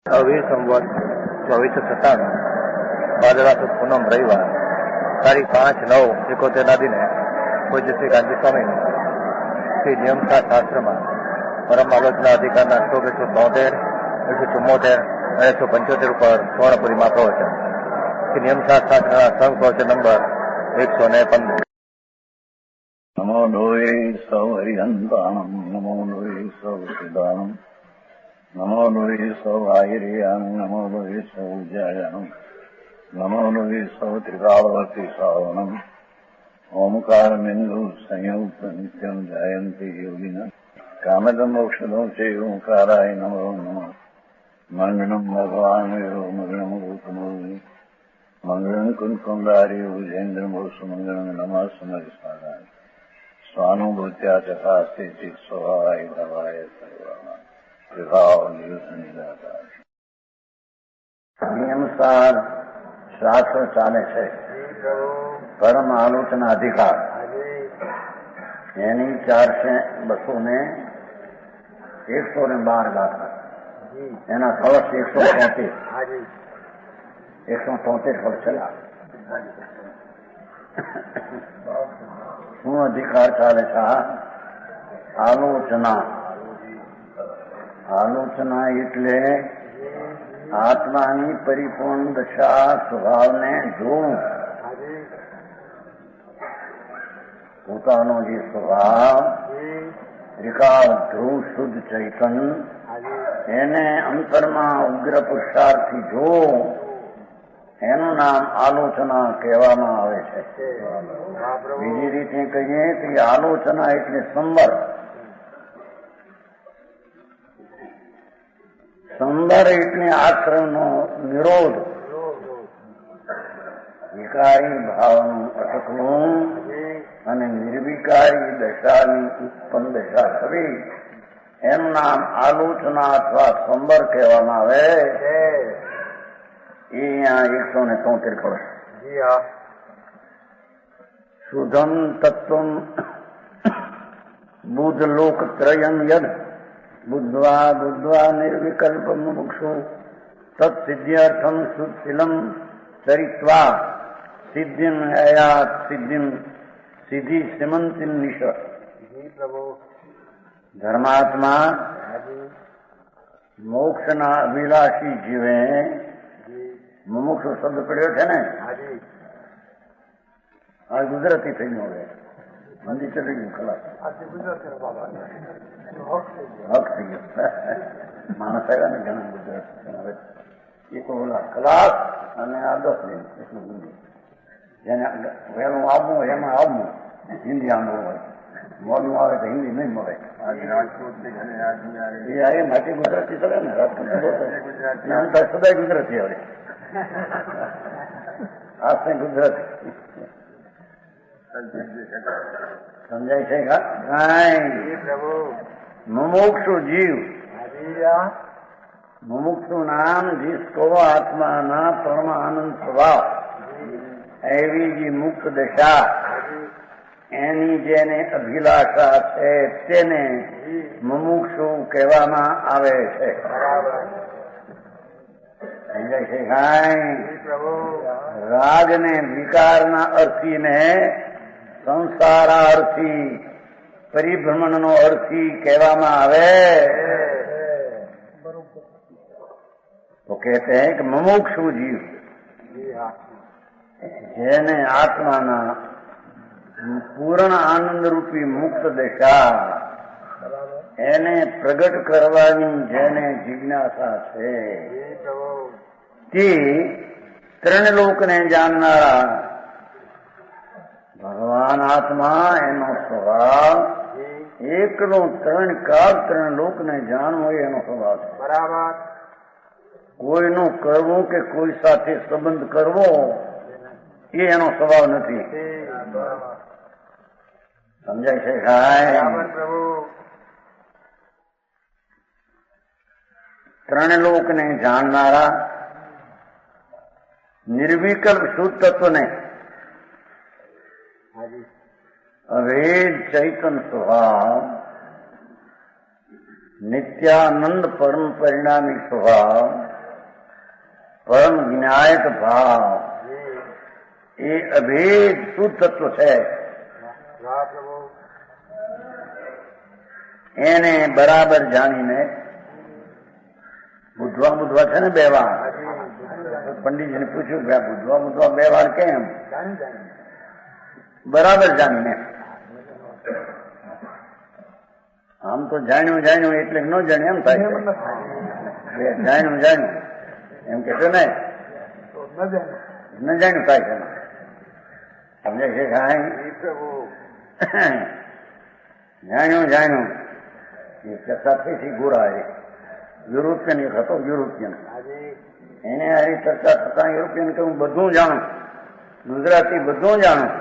વીર સંવત 2457 ભાદરવા સુદ પૂનમ રવિવાર તારીખ 5/9/71 દિને પૂજ્ય શ્રી ગાંધી સ્વામી શ્રી નિયમસા શાસ્ત્રમાં પરમ આલોચના અધિકારના શ્લોક 173, 174 અને 175 ઉપર સ્વર્ણપુરીમાં પ્રવચન. શ્રી નિયમસા શાસ્ત્રના સંઘ પ્રવચન નંબર 115. નમો લોહે સૌ હરિહંતાણમ, નમો લોહે સૌ સિદ્ધાણમ, નમો લોહે સૌ આયર્યામ, નમો લોહે સૌ જયામ, નમો લોહે સૌ ત્રિકાળવતી શ્રાવણમ, ઓમકાર બિંદુ સંયુક્ત નિત્યમ જયંતી યોગિના કામદમ મોક્ષદમ છે ઓંકારાય નમો નમઃ. મંગળમ ભગવાન મંગળમ ગૌતમોની મંગળમ કુંકુંડારી ભુજેન્દ્ર મોક્ષ મંગળમ નમઃ સમરિસ્મરાય સ્વાનુભૂત્યા ચકાસ્તે ચિત સ્વભાવાય ભવાય સર્વમાં વિભાવ નિદાતા. નિયમસાર શાસ્ત્ર ચાલે છે. પરમ આલોચના અધિકાર એની 400-212 ગાથા, એના કળશ 173 કળશ ચલા. શું અધિકાર ચાલે છે? આલોચના. આલોચના એટલે આત્માની પરિપૂર્ણ દશા સ્વભાવને જોવું. પોતાનો જે સ્વભાવ ત્રિકાળ ધ્રુવ શુદ્ધ ચૈતન, એને અંતરમાં ઉગ્ર પુરુષાર્થથી જોવું, એનું નામ આલોચના કહેવામાં આવે છે. બીજી રીતે કહીએ કે આલોચના એટલે સંબર. સંબર એટલે આશ્રમનો નિરોધ, વિકારી ભાવનું અટકવું અને નિર્વિકારી દશાની ઉત્પન્ન દશા થવી, એનું નામ આલોચના અથવા સંબર કહેવામાં આવે. એ અહીંયા 173 કળશ. શુદ્ધમ તત્વમ બુદ્ધલોક ત્રયમ યદ બુદ્ધવા નિર્વિકલ્પ મુમુક્ષુ તત્સિદ્ધ્યર્થમ સુશીલમ ચરિત્વા સિદ્ધિમ હયાત સિદ્ધિમ સિદ્ધિ સિમંતિમ નિશ. ધર્માત્મા મોક્ષના અભિલાષી જીવે, મુમુક્ષુ શબ્દ પડ્યો છે ને, આ ગુજરાતી થઈ ગયો. હવે મંદી ચડી ગયું, ખલાસ હક થઈ ગયો. માણસ આવ્યા ને ઘણા ગુજરાતી, હવે એક ઓલા ક્લાસ અને આ 10 દિન એટલું હિન્દી. જેને વહેલું આવવું હોય એમાં આવવું, હિન્દી આંબવું હોય. મોડું આવે તો હિન્દી નહીં મળે. એ માટી ગુજરાતી ચડે ને, રાજકોટ સદાય ગુજરાતી આવે. આ ગુજરાતી સમજાય છે? મુમુક્ષુ જીવ, મુમુક્ષુ નામ जिसको આત્માના પરમ આનંદ સ્વભાવ, એવી જે મુક્ત દશા, એની જેને અભિલાષા છે તેને મુમુક્ષુ કહેવામાં આવે છે. સમજાય છે? રાગ ને વિકારના અર્થીને સંસારાર્થી, પરિભ્રમણનો અર્થી કહેવામાં આવે. તો કહેતે હૈ કે મુમુક્ષુ જીવ, જેને આત્માના પૂર્ણ આનંદ રૂપી મુક્ત દશા એને પ્રગટ કરવાની જેને જિજ્ઞાસા છે, તે ત્રણ લોકને જાણનારા ભગવાન આત્મા, એનો સ્વભાવ એકલો 3 કાળ 3 લોકને જાણવો એનો સ્વભાવ છે. બરાબર. કોઈનું કરવું કે કોઈ સાથે સંબંધ કરવો એ એનો સ્વભાવ નથી. સમજાય છે? ત્રણ લોકને જાણનારા નિર્વિકલ્પ શુદ્ધ તત્વને અભેદ ચૈતન સ્વભાવ, નિત્યાનંદ પરમ પરિણામી સ્વભાવ, પરમ જ્ઞાયક ભાવ એ અભેદ શુદ્ધ તત્વ છે. એને બરાબર જાણીને બુધવા છે ને બે વાર. પંડિતજીને પૂછ્યું કે બુધવા બે વાર કેમ? બરાબર જાણીને. આમ તો જાણ્યું એટલે ન જાણ્યું એમ થાય. જાણ્યું એમ કે છે ને ન જાણ્યું થાય છે. સમજે છે જાણ્યું એ ચર્ચા થઈ છે. ગોરા યુરોપિયન એક હતો યુરોપિયન. એને આવી ચર્ચા થતા યુરોપિયન કે હું બધું જાણું, ગુજરાતી બધું જાણું.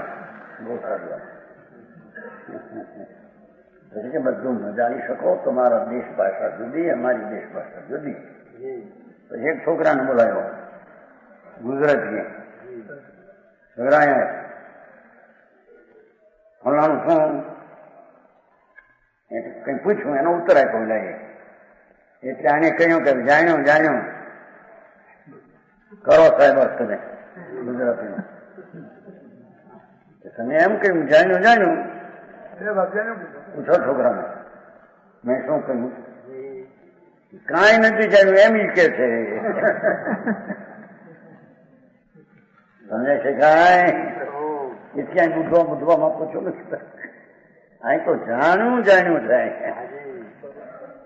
પછી કે બધું ન જાણી શકો, તમારા દેશ ભાષા જુદી, અમારી દેશ ભાષા જુદી. પછી એક છોકરાને બોલાવ્યો ગુજરાતી. છોકરા ફલાણું શું કઈ પૂછ્યું, એનો ઉત્તર આપ્યો જાય. એટલે આને કહ્યું કે જાણ્યું કરો સાહેબ તમે ગુજરાતીનું. તમે એમ કહ્યું જાણ્યું પૂછો છોકરાને. મેં શું કહ્યું? કાંઈ નથી જાણ્યું એમ ઈ કે છે. સમજે છે કાંઈ? ક્યાંય બુધવામાં પૂછો નથી. અહીં તો જાણ્યું છે,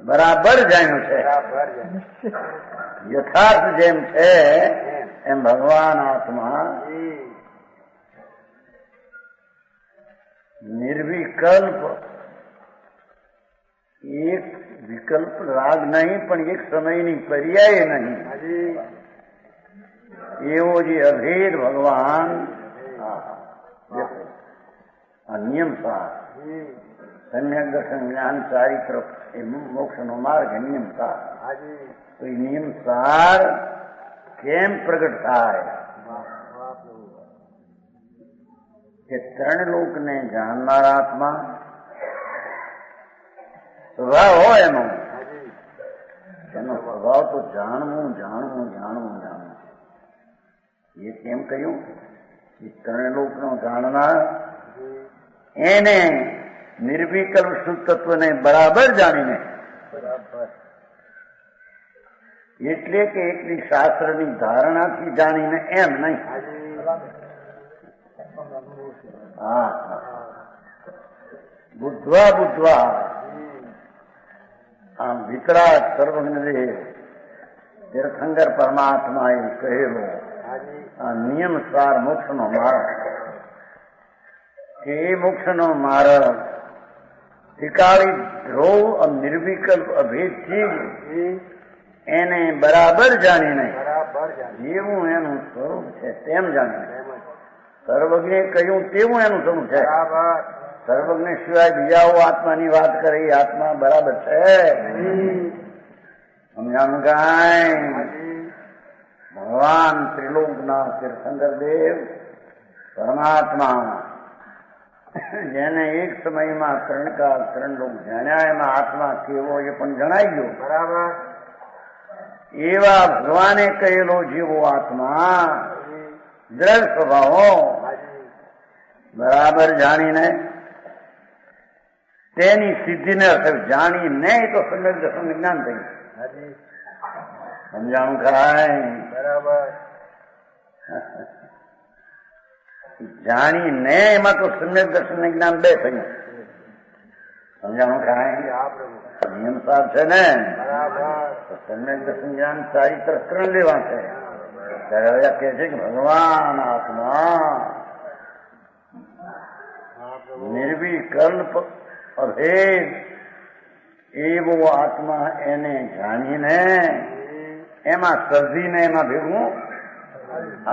બરાબર જાણ્યું છે. યથાર્થ જેમ છે એમ ભગવાન આત્મા નિર્વિકલ્પ, એક વિકલ્પ રાગ નહીં પણ એક સમયની પર્યાય નહીં એવો જે અભેદ ભગવાન નિયમ સાર, સમ્યક દર્શન જ્ઞાન ચારિત્ર એ મોક્ષનો માર્ગ નિયમ સાર. તો એ નિયમ સાર કેમ પ્રગટ થાય કે ત્રણ લોકને જાણનાર આત્મા સ્વભાવ હોય એનો સ્વભાવ તો જાણવું. એ કેમ કહ્યું? એ ત્રણ લોકનો જાણનાર એને નિર્વિકલ્પ શુદ્ધ તત્વને બરાબર જાણીને, એટલે કે એકલી શાસ્ત્રની ધારણાથી જાણીને એમ નહીં. બુધવા આમ વિતરાગ સર્વજ્ઞ તીર્થંકર પરમાત્મા એ કહેલો આ નિયમ સાર મોક્ષનો માર્ગ કે એ મોક્ષનો માર્ગ ત્રિકાળી ધ્રુવ નિર્વિકલ્પ અભેદથી એને બરાબર જાણીને જેવું એનું સ્વરૂપ છે તેમ જાણીને, સર્વજ્ઞે કહ્યું તેવું એનું સ્વરૂપ છે. સર્વજ્ઞ સિવાય બીજાઓ આત્માની વાત કરે એ આત્મા બરાબર છે. સમજાણું કાંઈ? ભગવાન ત્રિલોકના તીર્થંકર દેવ પરમાત્મા જેને એક સમયમાં ત્રણ કાળ ત્રણ લોક જાણ્યા, એમાં આત્મા કેવો એ પણ જણાઈ ગયો. બરાબર. એવા ભગવાને કહેલો જેવો આત્મા દ્રઢ સ્વભાવો બરાબર જાણીને તેની સિદ્ધિને જાણીને તો સમ્યક દર્શન જ્ઞાન થયું. સમજાણું કાંઈ? બરાબર. જાણીને એમાં તો સમ્યક દર્શન જ્ઞાન બે થયું. સમજાણું કાંઈ? નિયમ સાર છે ને. સમ્યક દર્શન જ્ઞાન ચારિત્ર ત્રણ લેવા છે. ત્યારે કહે છે કે ભગવાન આત્મા નિર્વિકલ્પ અભેદ એવો આત્મા એને જાણીને એમાં સર્જીને એમાં ભેગું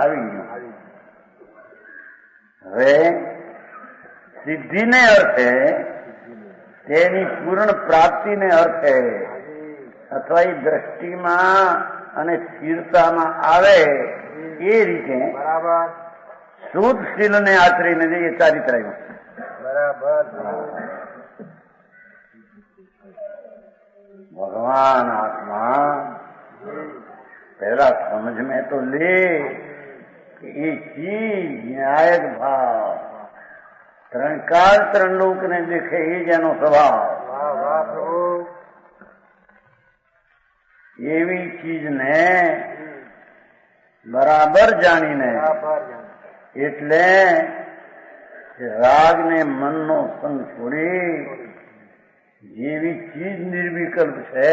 આવી ગયું. હવે સિદ્ધિને અર્થે, તેની પૂર્ણ પ્રાપ્તિને અર્થે અથવા એ દ્રષ્ટિમાં અને સ્થિરતામાં આવે એ રીતે શુદ્ધ શીલને આચરીને જઈએ ચારિત્ર આવ્યું. બરાબર. ભગવાન આત્મા पहला समझ में तो ले कि ये चीज न्यायक भाव त्रण काल त्रण लोक ने देखे ये जेनो स्वभाव એવી ચીજને બરાબર જાણીને એટલે રાગને મનનો સંગ છોડી જેવી ચીજ નિર્વિકલ્પ છે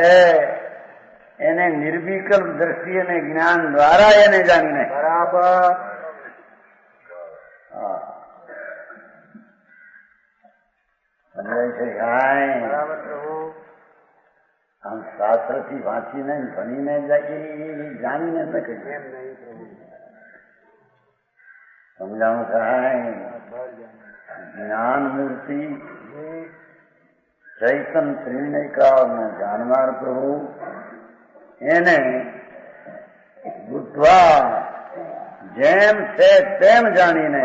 એને નિર્વિકલ્પ દ્રષ્ટિ અને જ્ઞાન દ્વારા એને જાણીને બરાબર સમજાય છે આમ શાસ્ત્રથી વાંચીને ભણીને જાણીને ન કહીએ સમજાણું થાય જ્ઞાન મૂર્તિ ચૈતન ત્રિણયકાળનો જાણનાર પ્રભુ એને બુદ્ધવા જેમ છે તેમ જાણીને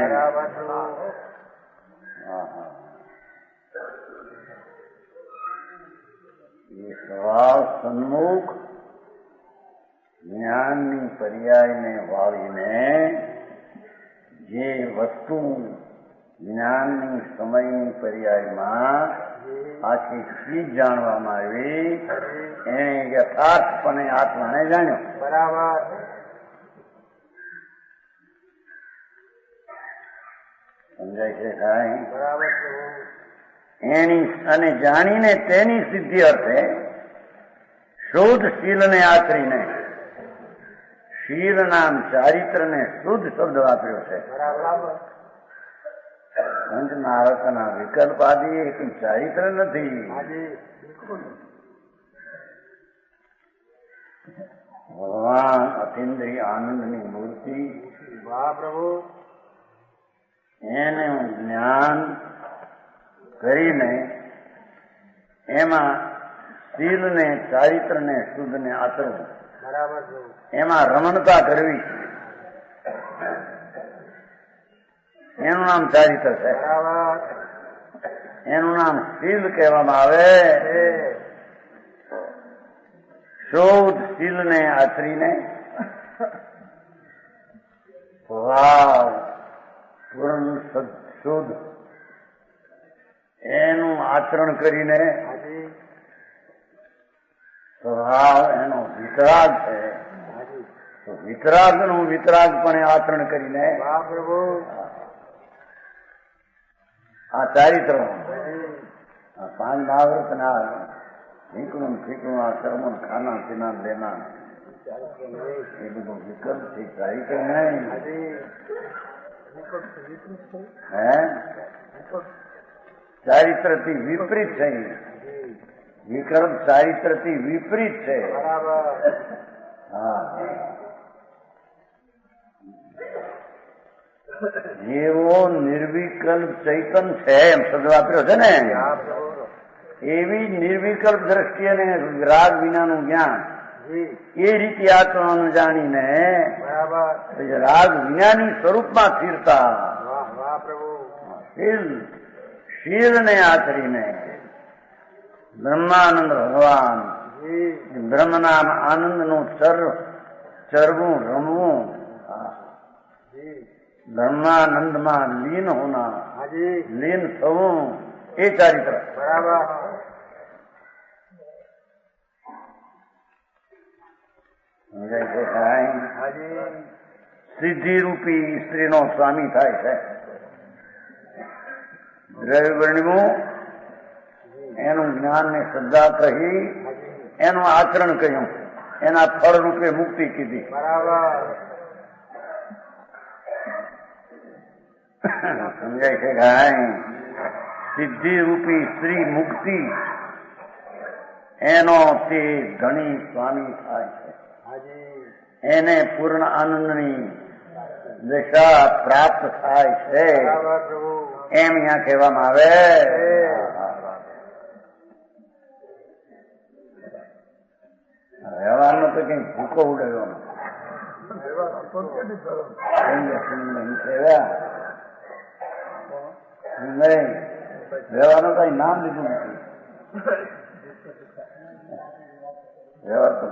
એ સ્વભાવ સન્મુખ જ્ઞાનની પર્યાયને વાળીને જે વસ્તુ જ્ઞાનની સમયની પર્યાયમાં આખી ચીજ જાણવામાં આવી એને યથાર્થપણે આત્માને જાણ્યો બરાબર સમજાય છે કાંઈ બરાબર એની અને જાણીને તેની સિદ્ધિ અર્થે શુદ્ધ શીલને આચરીને શીલ નામ ચારિત્રને શુદ્ધ શબ્દ વાપર્યો છે પંચ નારકના વિકલ્પ આદિ એક ચારિત્ર નથી ભગવાન અતિન્દ્રિય આનંદની મૂર્તિ પ્રભુ એને જ્ઞાન કરીને એમાં શીલને ચારિત્રને શુદ્ધને આચરવું બરાબર એમાં રમણતા કરવી એનું નામ ચારિત્ર છે એનું નામ શીલ કહેવામાં આવે શુદ્ધ શીલને આચરીને ભાવ પૂર્ણ શુદ્ધ એનું આચરણ કરીને સ્વભાવ એનો વિતરાગ છે તો વિતરાગનું વિતરાગપણે આચરણ કરીને આ ચારિત્ર આ પાંચ મહાવ્રતના નીકળું ફીકણું આ કર્મ ખાના પીના લેના એ બધું વિકલ્પ છે ચારિત્ર નહીં હે ચારિત્રથી વિપરીત છે વિકલ્પ ચારિત્રથી વિપરીત છે હા જેવો નિર્વિકલ્પ ચૈતન છે એમ શબ્દ વાપર્યો છે ને એવી નિર્વિકલ્પ દ્રષ્ટિ અને રાગ વિનાનું જ્ઞાન એ રીતે આત્માનું જાણીને રાગ વિનાની સ્વરૂપમાં સ્થિરતા શીલને આચરીને બ્રહ્માનંદ ભગવાન બ્રહ્મનામ આનંદનું ચરવું રમવું બ્રહ્માનંદમાં લીન હોના લીન થવું એ ચારિત્ર બરાબર સિદ્ધિ રૂપી સ્ત્રીનો સ્વામી થાય છે દ્રવ્ય વર્ણવું એનું જ્ઞાન ને શ્રદ્ધા કહી એનું આચરણ કહ્યું એના ફળ રૂપે મુક્તિ કીધી સમજાય છે ગાય સિદ્ધિ રૂપી સ્ત્રી મુક્તિ એનો તે ધણી સ્વામી થાય છે એને પૂર્ણ આનંદની દશા પ્રાપ્ત થાય છે એમ અહીંયા કહેવામાં આવે વ્યવહારનો તો કઈ ભૂકો ઉડાવ્યો નહીં વ્યવહારનું કઈ નામ લીધું નથી વ્યવહાર તો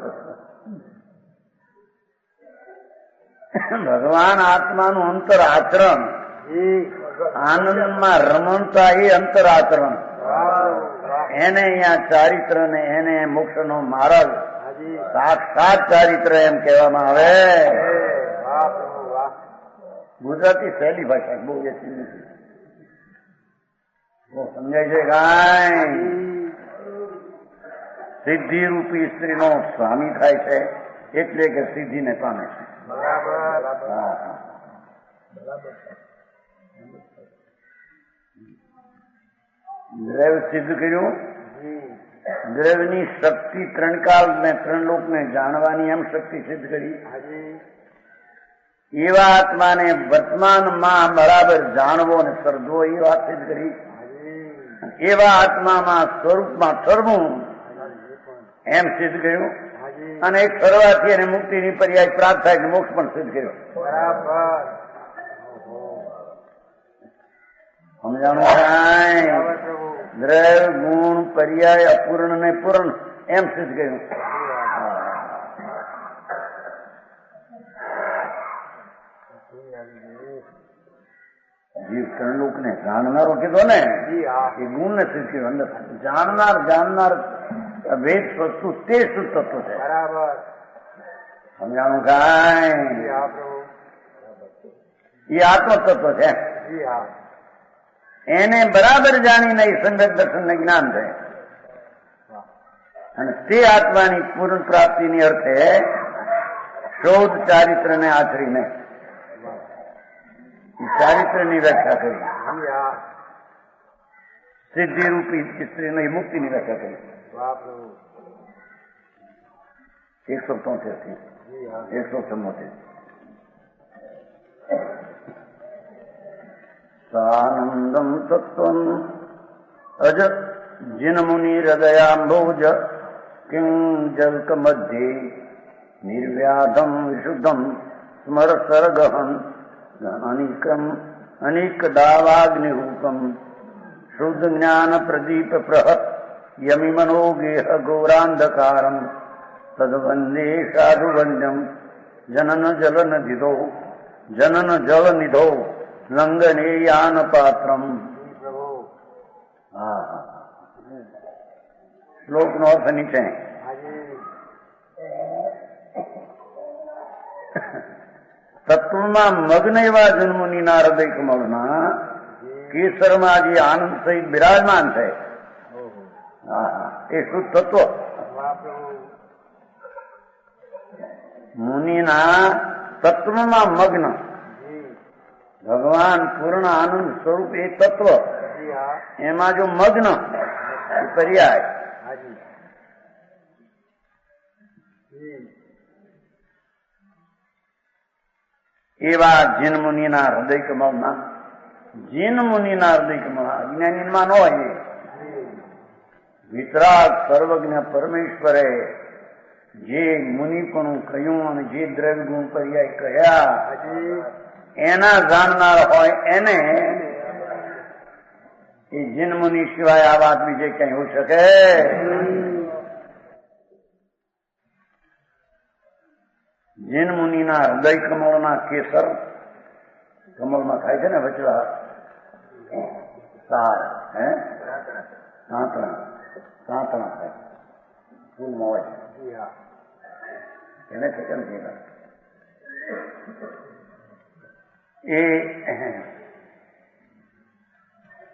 ભગવાન આત્માનું અંતર આચરણ, આનંદમાં રમણતા એ અંતર આચરણ, એને અહીંયા ચારિત્ર ને એને મોક્ષનો માર્ગ, સાક્ષાત ચારિત્ર એમ કહેવામાં આવે. ગુજરાતી સહેલી ભાષા, બહુ એસી નથી, બહુ સમજાય છે. કાંઈ સિદ્ધિ રૂપી સ્ત્રીનો સ્વામી થાય છે એટલે કે સિદ્ધિને પામે છે. દ્રવ્ય સિદ્ધ કર્યું, દ્રવ્યની શક્તિ ત્રણ કાલ ને ત્રણ લોકને જાણવાની એમ શક્તિ સિદ્ધ કરી. એવા આત્માને વર્તમાનમાં બરાબર જાણવો અને સર્જવો એ વાત સિદ્ધ કરી. એવા આત્મામાં સ્વરૂપમાં સર્વું એમ સિદ્ધ કર્યું. અને એક સર્વાથી અને મુક્તિની પર્યાય પ્રાપ્ત થાય મોક્ષ પણ સિદ્ધ કર્યો. સમજાણું કાંઈ? દ્રવ્ય ગુણ પર્યાય અપૂર્ણ ને પૂર્ણ એમ સિદ્ધ કર્યું. જીવ ત્રણલોક ને જાણનારો કીધો ને એ ગુણ ને સિદ્ધ કર્યો. અંદર જાણનાર વેદ વસ્તુ તે શુદ્ધ તત્વ છે. સમજાણું કાંઈ? એ આત્મ તત્વ છે. એને બરાબર જાણીને સંગત દર્શન ને જ્ઞાન છે. અને તે આત્માની પૂર્ણ પ્રાપ્તિની અર્થે શોધ ચારિત્ર ને આચરીને ચારિત્રની વ્યાખ્યા કરી. સિદ્ધિ રૂપી સ્ત્રીની મુક્તિની વ્યાખ્યા કરી. 173 થી 174. સાનંદમ તત્વમ અજ જિન મુનિ હૃદયાંભોજ કિં જલ્ક મધ્યે નિર્વ્યાધમ વિશુદ્ધમ સ્મર સરગહન અનિકદાવાગ્નિરૂપમ શુદ્ધ જ્ઞાન પ્રદીપ પ્રહત યમિ મનોગેહ ગૌરાંધકારમ તદ્વંદે સાધુવંદ્યમ જનન જલ નિધો લંઘનેયાન પાત્રમ. શ્લોક નો અર્થ નીચે. તત્વમાં મગ્ન એવા જન્મોનીના હૃદય કમળના કેસરમાં જે આનંદ સહિત બિરાજમાન છે એ શુદ્ધ તત્વ મુનિના તત્વમાં મગ્ન ભગવાન પૂર્ણ આનંદ સ્વરૂપ એ તત્વ એમાં જો મગ્ન પર્યાય એવા જીન મુનિના હૃદય કમળના અજ્ઞાનીમાં ન હોય. વિતરાગ સર્વજ્ઞ પરમેશ્વરે જે મુનિપણું કહ્યું અને જે દ્રવ્ય ગુણ પર્યાય કહ્યા એના જાણનાર હોય એને એ જીન મુનિ સિવાય આ વાત બીજે કઈ હોઈ શકે? જીન મુનિના હૃદય કમળના કેસર કમળમાં થાય છે ને વચલા સાર સાંતણા થાય ફૂલમાં હોય એને છે કેમ છે એ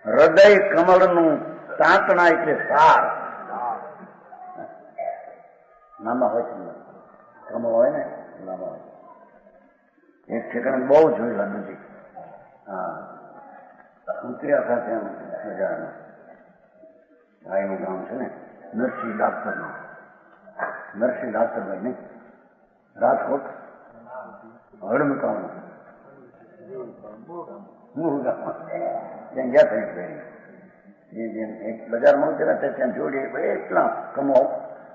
હૃદય કમળનું તાંતણા એટલે સાર નામાં હોય છે. કમળ હોય ને નામાં હોય. એક ઠેકાણે બહુ જોયેલા નજીક. ઉતર્યા સાથે મજાના ભાઈનું ગામ છે ને નરસિંહ ડાક્ટરનું. નરસિંહ ડાક્ટર ભાઈ ને રાજકોટ હળમકાનું ત્યાં ગયા થઈ એક બજારમાં ઉતર્યા ત્યાં જોડી એટલા કમો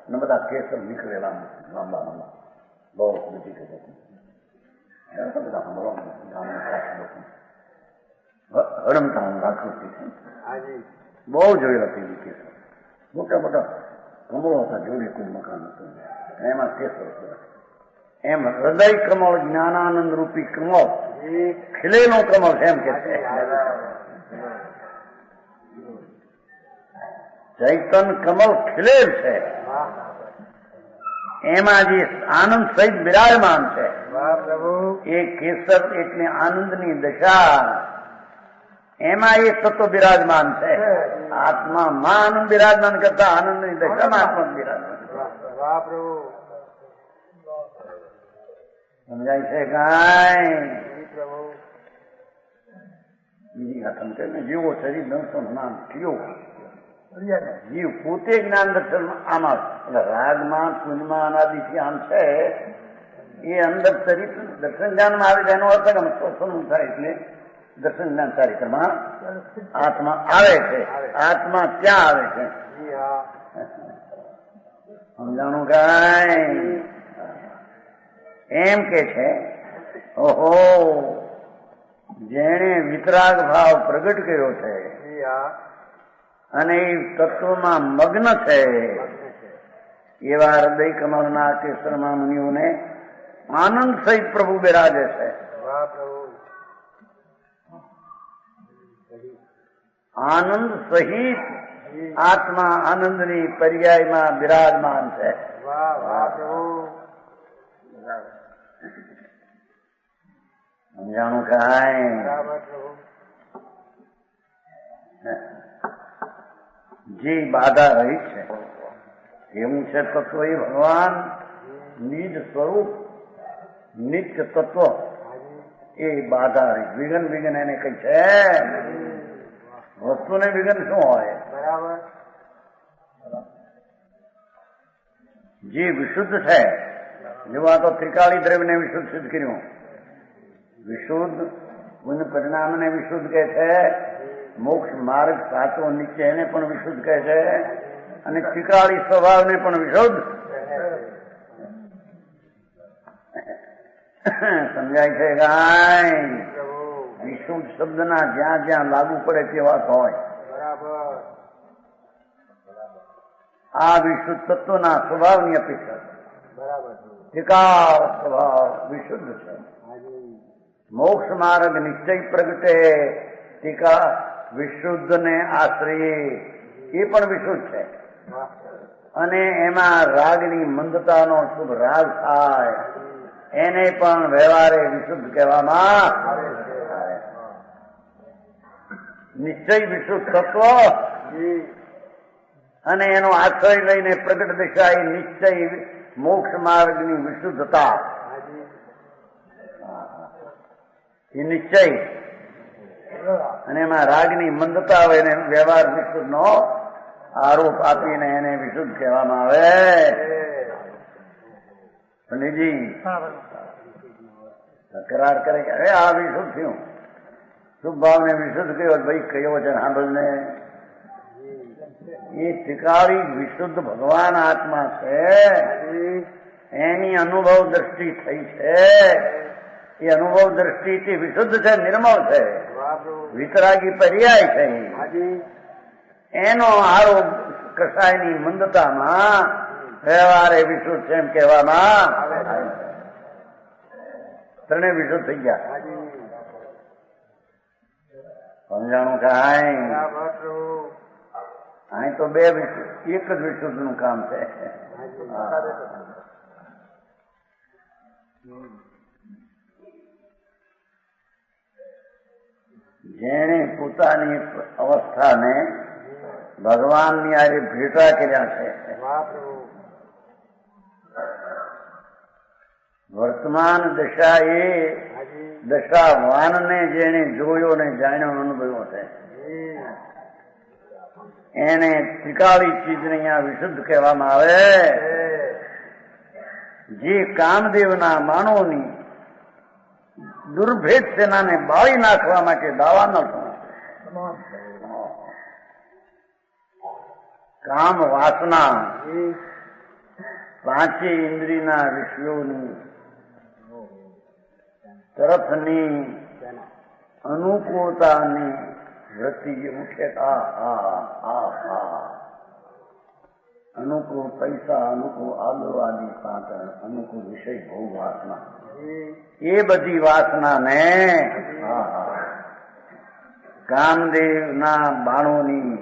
ને બધા કેસર નીકળેલા લાંબા લાંબા બહુ બધી બધા હળમતા રાજકોટ બહુ જોયેલા તેવી કેસર મોટા મોટા કમળો હતા જોડે કોઈ મકાન હતું એમાં કેસર એમ હૃદય કમળ જ્ઞાનાનંદ રૂપી કમળ ખીલેલું કમળ છે એમ કે છે. ચૈતન કમળ ખીલેલ છે, એમાં જે આનંદ સહિત બિરાજમાન છે એ કેસર એટલે આનંદની દશા, એમાં એક તત્વ બિરાજમાન છે. આત્મામાં આનંદ બિરાજમાન કરતા આનંદની દશામાં આત્મા બિરાજમાન. સમજાય છે કાંઈ? બીજી વાત સમજે ને, જીવો શરીર દર્શન નામ થયો, જીવ પોતે જ્ઞાન દર્શન આમાં એટલે રાગમાં પુણ્યમાં અનાદિથી આમ છે એ અંદર ચરિત્ર દર્શન જ્ઞાનમાં આવે છે. એનો અર્થ સ્વસન થાય એટલે દર્શન જ્ઞાન ચારિત્રમાં આત્મા આવે છે, આત્મા ત્યાં આવે છે. સમજાણું કાંઈ? એમ કે છે ઓહો, જેણે વિતરાગ ભાવ પ્રગટ કર્યો છે અને એ તત્વમાં મગ્ન છે એવા હૃદય કમળના કેસરમાં મુનિઓને આનંદ સહિત પ્રભુ બિરાજે છે. આનંદ સહિત આત્મા આનંદની પર્યાયમાં બિરાજમાન છે. સમજાણું કાંઈ? જે બાધા રહી છે એવું છે તત્વ એ ભગવાન નિજ સ્વરૂપ નિત્ય તત્વ એ બાધા રહી. વિઘન વિઘન એને કઈ છે? વસ્તુને વિઘન શું હોય? જે વિશુદ્ધ છે, જેવા તો ત્રિકાળી દ્રવ્યને વિશુદ્ધ સિદ્ધ કર્યું, વિશુદ્ધ ગુણ પરિણામને વિશુદ્ધ કહે છે, મોક્ષ માર્ગ સાચો નીચે એને પણ વિશુદ્ધ કહે છે, અને ત્રિકાળી સ્વભાવને પણ વિશુદ્ધ. સમજાય છે કાંઈ? વિશુદ્ધ શબ્દના જ્યાં જ્યાં લાગુ પડે તેવા હોય. આ વિશુદ્ધ તત્વના સ્વભાવની અપેક્ષા ત્રિકાળ સ્વભાવ વિશુદ્ધ છે. મોક્ષ માર્ગ નિશ્ચય પ્રગટે ટીકા વિશુદ્ધ ને આશ્રયે એ પણ વિશુદ્ધ છે. અને એમાં રાગની મંદતાનો શુભ રાગ થાય એને પણ વ્યવહારે વિશુદ્ધ કહેવામાં આવે. નિશ્ચય વિશુદ્ધ તત્વ અને એનો આશ્રય લઈને પ્રગટ દિશા એ નિશ્ચય મોક્ષ માર્ગની વિશુદ્ધતા, એ નિશ્ચય અને એમાં રાગની મંદતા હોય એને વ્યવહાર વિશુદ્ધ નો આરોપ આપીને એને વિશુદ્ધ કહેવામાં આવે. પંડિતજી તકરાર કરે કે અરે આ વિશુદ્ધ થયું, શુભ ભાવને વિશુદ્ધ કયો? ભાઈ કયો છે સાંભળને, એ ત્રિકાળી વિશુદ્ધ ભગવાન આત્મા છે, એની અનુભવ દ્રષ્ટિ થઈ છે. એ અનુભવ દ્રષ્ટિથી વિશુદ્ધ છે, નિર્મળ છે, વિતરાગી પર્યાય છે. એનો આરોપ કસાયની મંદતામાં વ્યવહારે વિશુદ્ધ છે એમ કહેવામાં ત્રણે વિશુદ્ધ થઈ ગયા. સમજાણું કાંઈ? અહીં તો બે વિશુદ્ધ, એક જ વિશુદ્ધ નું કામ છે. જેણે પોતાની અવસ્થાને ભગવાનની આરે ભેટા કર્યા છે, વર્તમાન દશા એ દશાવાનને જેને જોયો ને જાણ્યો અનુભવ્યો છે, એને ત્રિકાળી ચીજને અહીંયા વિશુદ્ધ કહેવામાં આવે. જે કામદેવના માનવની દુર્ભેદ સેનાને બાળી નાખવા માટે દાવા ન કામ વાસના પાંચે ઇન્દ્રિયના વિષયોની તરફની અનુકૂળતાની વૃત્તિ ઉઠે. અનુકૂળ પૈસા, અનુકૂળ આદુ આદિ પાત્ર, અનુકૂળ વિષય ભોગ વાસના, એ બધી વાસનાને કામદેવના બાણોની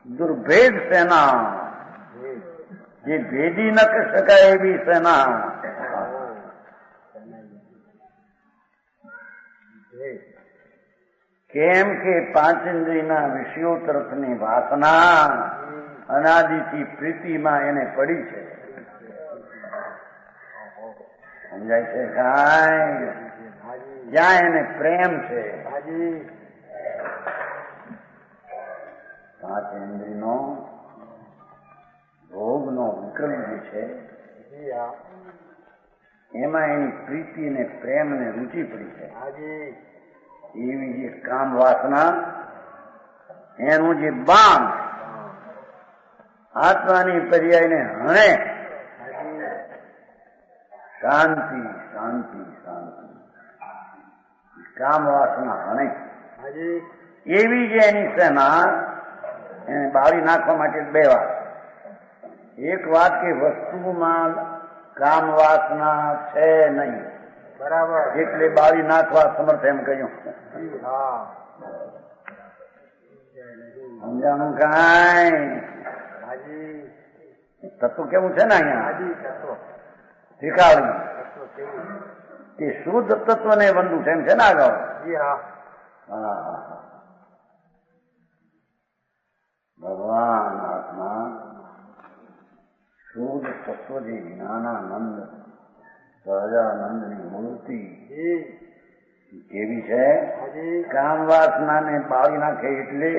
દુર્ભેદ સેના, જે ભેદી ન શકાય એવી સેના, કેમ કે પાંચેન્દ્રિયના વિષયો તરફની વાસના અનાદિથી પ્રીતિમાં એને પડી છે. સમજાય છે? કાંઈ જ્યાં એને પ્રેમ છે, પાંચ ઇન્દ્રિયનો ભોગનો વિક્રમ જે છે એમાં એની પ્રીતિ ને પ્રેમ ને રુચિ પડી છે. એવી જે કામ વાસના, એનું જે બાણ આત્માની પર્યાયને હણે, શાંતિ શાંતિ શાંતિ, કામ વાસના હણે એવી જે એની સેના, એને બાળી નાખવા માટે બે વાત. એક વાત કે વસ્તુમાં કામ વાસના છે નહીં, બરાબર, એટલે બાળી નાખવા સમર્થ એમ કહ્યું. સમજાણું? કાંઈ તત્વ કેવું છે ને અહીંયા શીખાવ્યું કે શુદ્ધ તત્વને વંદુ છે એમ છે ને આગળ. ભગવાન આત્મા શુદ્ધ તત્વ જે જ્ઞાનાનંદ સહજાનંદની મૂર્તિ કેવી છે, કામ વાસનાને બાળી નાખે એટલે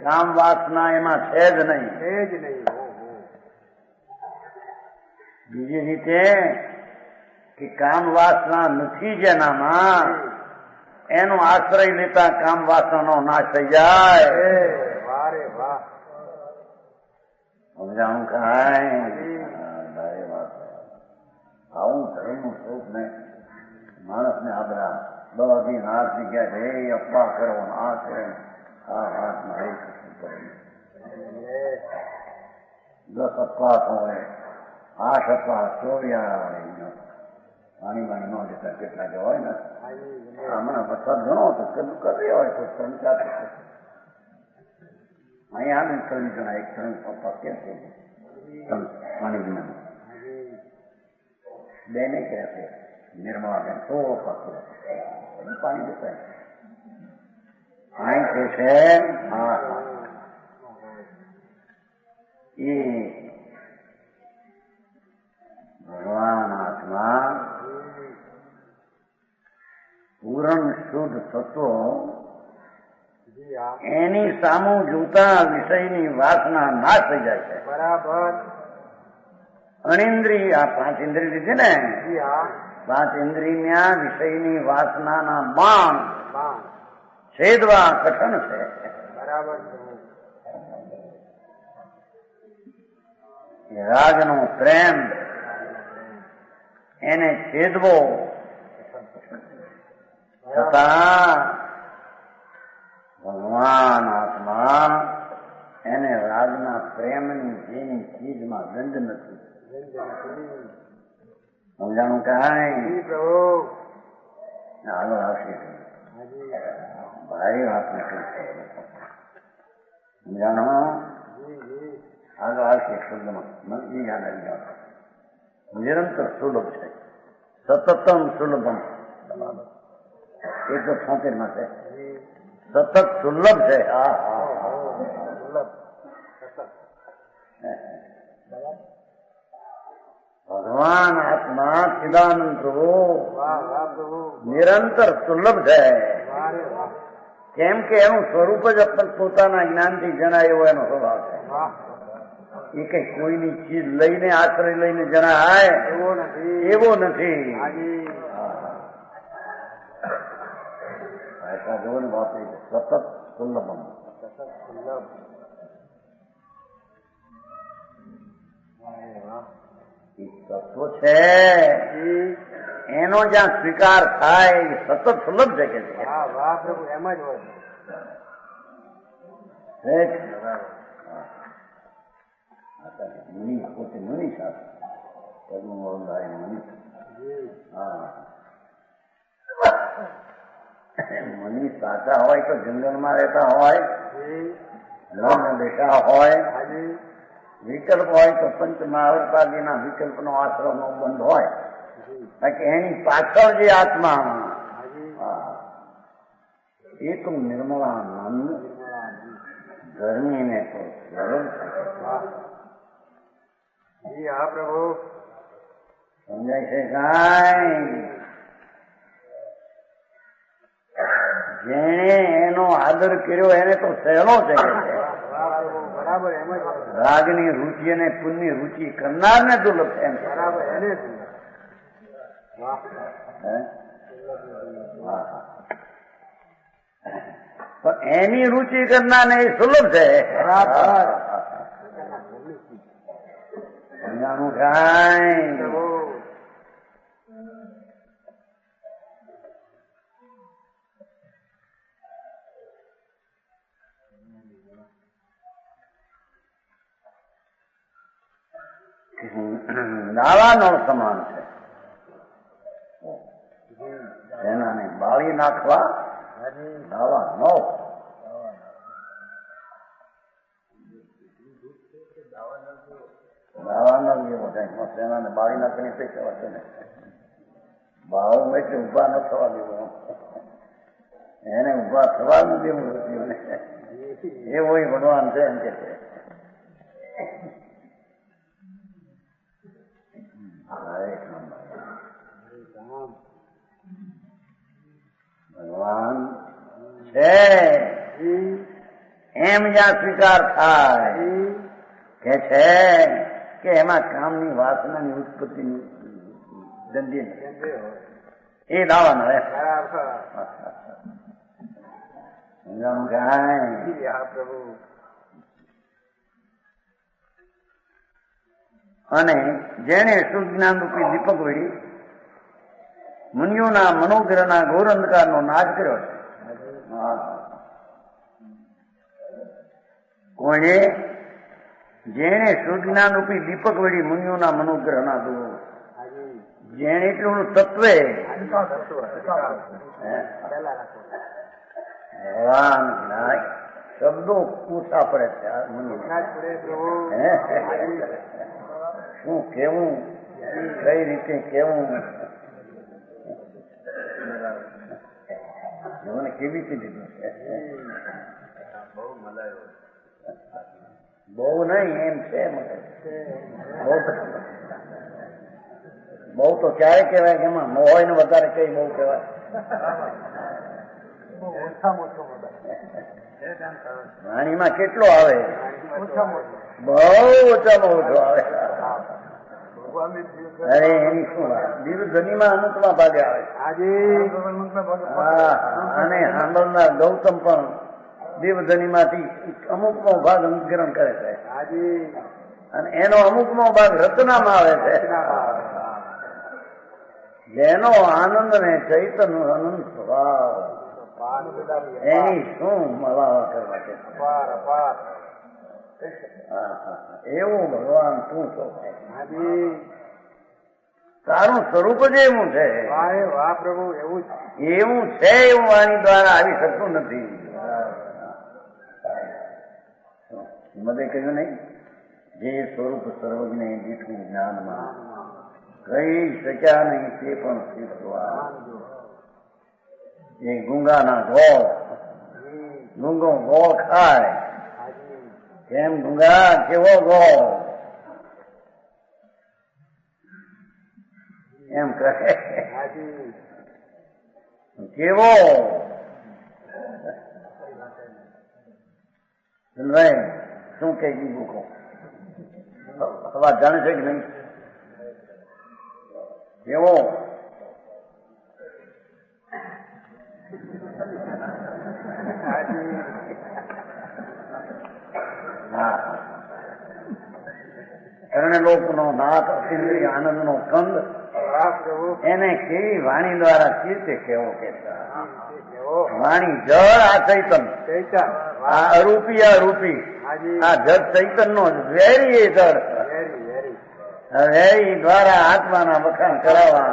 કામ વાસના એમાં છે જ નહીં. બીજી રીતે કે કામ વાસના નથી જેનામાં, એનો આશ્રય લેતા કામ વાસનાનો નાશ થઈ જાય. સમજાણું? કાંઈ આવું ધર્મનું સ્વરૂપ ને માણસને આ બધા બધી હાથ જગ્યા છે અપ્પા કરો, આ કરે, આ હાથમાં એક કરે, 10 અપવાસ હોય, 8 અપવાસ, 24 પાણી ન દેતા કેટલા જે હોય ને, હમણાં વરસાદ ઘણો હતો, કરી હોય તો 3-4 અહીંયા આવે 3 જણા, એક 3 અપવાસ કેમ છે પાણી વિના બે નહીં કહેશે. નિર્મળા બેન 100 અપવાસ પાણી દેતા અહીં કે છે. એ ભગવાન આત્મા પૂરણ શુદ્ધ તત્વો એની સામું જોતા વિષયની વાસના નાશ થઈ જાય છે. બરાબર. અણિન્દ્રિય, આ 5 ઇન્દ્રિય લીધી ને, 5 ઇન્દ્રિયના વિષયની વાસનાના બાણ છેદવા કઠણ છે. બરાબર. રાગનો પ્રેમ એને છેદવો છતાં ભગવાન આત્મા એને રાગના પ્રેમની જેની ચીજમાં ગંધ નથી. સમજાણું? કાંઈ આગળ આવશે ભારી વાત નથી. સમજાણું? આગળ આવશે શુદ્ધમાં એ યાદ આવી જાવ. નિરંતર સુલભ છે, સતતમ સુલભમ. 176 માં છે સતત સુલભ છે. ભગવાન આત્મા ચિદાનંદ પ્રભુ નિરંતર સુલભ છે. કેમ કે એનું સ્વરૂપ જ પોતાના જ્ઞાનથી જણાય એવો એનો સ્વભાવ છે. એ કઈ કોઈની ચીજ લઈને આશ્રય લઈને જણાય એવો નથી. જો ને વાત સતત સુલભમ. તત્વ છે એનો જ્યાં સ્વીકાર થાય સતત સુલભ છે કે એમ જ હોય. મુનિ પોતે મુનિ સાથે પદ્મવંદાય મુનિ. હા, મુનિ સાચા હોય તો જંગલમાં રહેતા હોય, લગ્ન બેઠા હોય, વિકલ્પ હોય તો પંચ મહાવતાજીના વિકલ્પનો આશ્રમનો બંધ હોય, બાકી એની પાછળ જે આત્મા એક નિર્મળાનંદ ધર્મીને તો સરળ હા પ્રભુ સમજાય છે કાંઈ? જેણે એનો આદર કર્યો એને તો સહેલો છે. રાગની રુચિ અને પુણ્યની રુચિ કરનાર ને દુર્લભ છે. પણ એની રુચિ કરનાર ને એ સુલભ છે. સમજાણું કાંઈ? દાવાનો સમાન છે. એનાને બાળી નાખવા દાવા ન દાવાનો જેવો એનાને બાળી નાખવાની કઈ સેવા છે ને. બાળું એટલે ઉભા ન થવા દેવું, એને ઉભા થવા ન દેવું એવો ભગવાન છે એમ કે છે. ભગવાન છે એમ જ્યાં સ્વીકાર થાય કે છે કે એમાં કામની વાસનાની ઉત્પત્તિની દંડી એ દાવાનો સમજાણું કાંઈ? અને જેને શુદ્ધ જ્ઞાન રૂપી દીપક વળી મુનિઓના મનોગ્રહના ઘોર અંધકારનો નાશ કર્યો છે. કોણે? જેણે શુદ્ધ જ્ઞાન રૂપી દીપક વળી મુનિઓના મનોગ્રહના ઘોર, જેણે એટલું તત્વે શબ્દો પૂછા પડે છે. શું કેવું, કઈ રીતે કેવું, મને કેવી રીતે દીધું છે? બહુ નહીં એમ છે. બહુ તો ક્યારે કહેવાય કે એમાં હોય ને વધારે કઈ બહુ કહેવાય. વાણીમાં કેટલો આવે? બહુ ઓછામાં ઓછો આવે. અરે એની શું વાત, દીર્ઘધનીમાં અનંતમાં ભાગે આવે. અને સાંભળનાર ગૌતમ પણ દેવધનીમાંથી અમુકનો ભાગ અનુગ્રહણ કરે છે અને એનો અમુકનો ભાગ રચનામાં આવે છે. જેનો આનંદ ને ચૈતન્ય અનંત સ્વભાવ એની શું મલાવા કરવા છે? એવું ભગવાન તું છો. તારું સ્વરૂપ જ એવું છે. એવું છે એવું વાણી દ્વારા આવી શકતું નથી. મને કહ્યું નહીં, જે સ્વરૂપ સર્વજ્ઞ દીઠું જ્ઞાનમાં કહી શક્યા નહીં તે પણ શીખવા. એ ગુંગાના ગોળ, ગુંગો ગોળ ખાય કેમ? ગુંગા કેવો ગોળ એમ કહે, કેવો શું કે બુકો વાત જાણે છે કે નહીં? કેવો કર્ણલોકનો નાથ અતિન્દ્રિય આનંદનો કંદ એને કેવી વાણી દ્વારા કીર્તે કેવો કેતા? વાણી જળ આ ચૈતન આ અરૂપી આ રૂપી આ જડ ચૈતન નો વેરી એ જડ વેરી દ્વારા આત્માના વખાણ કરાવવા.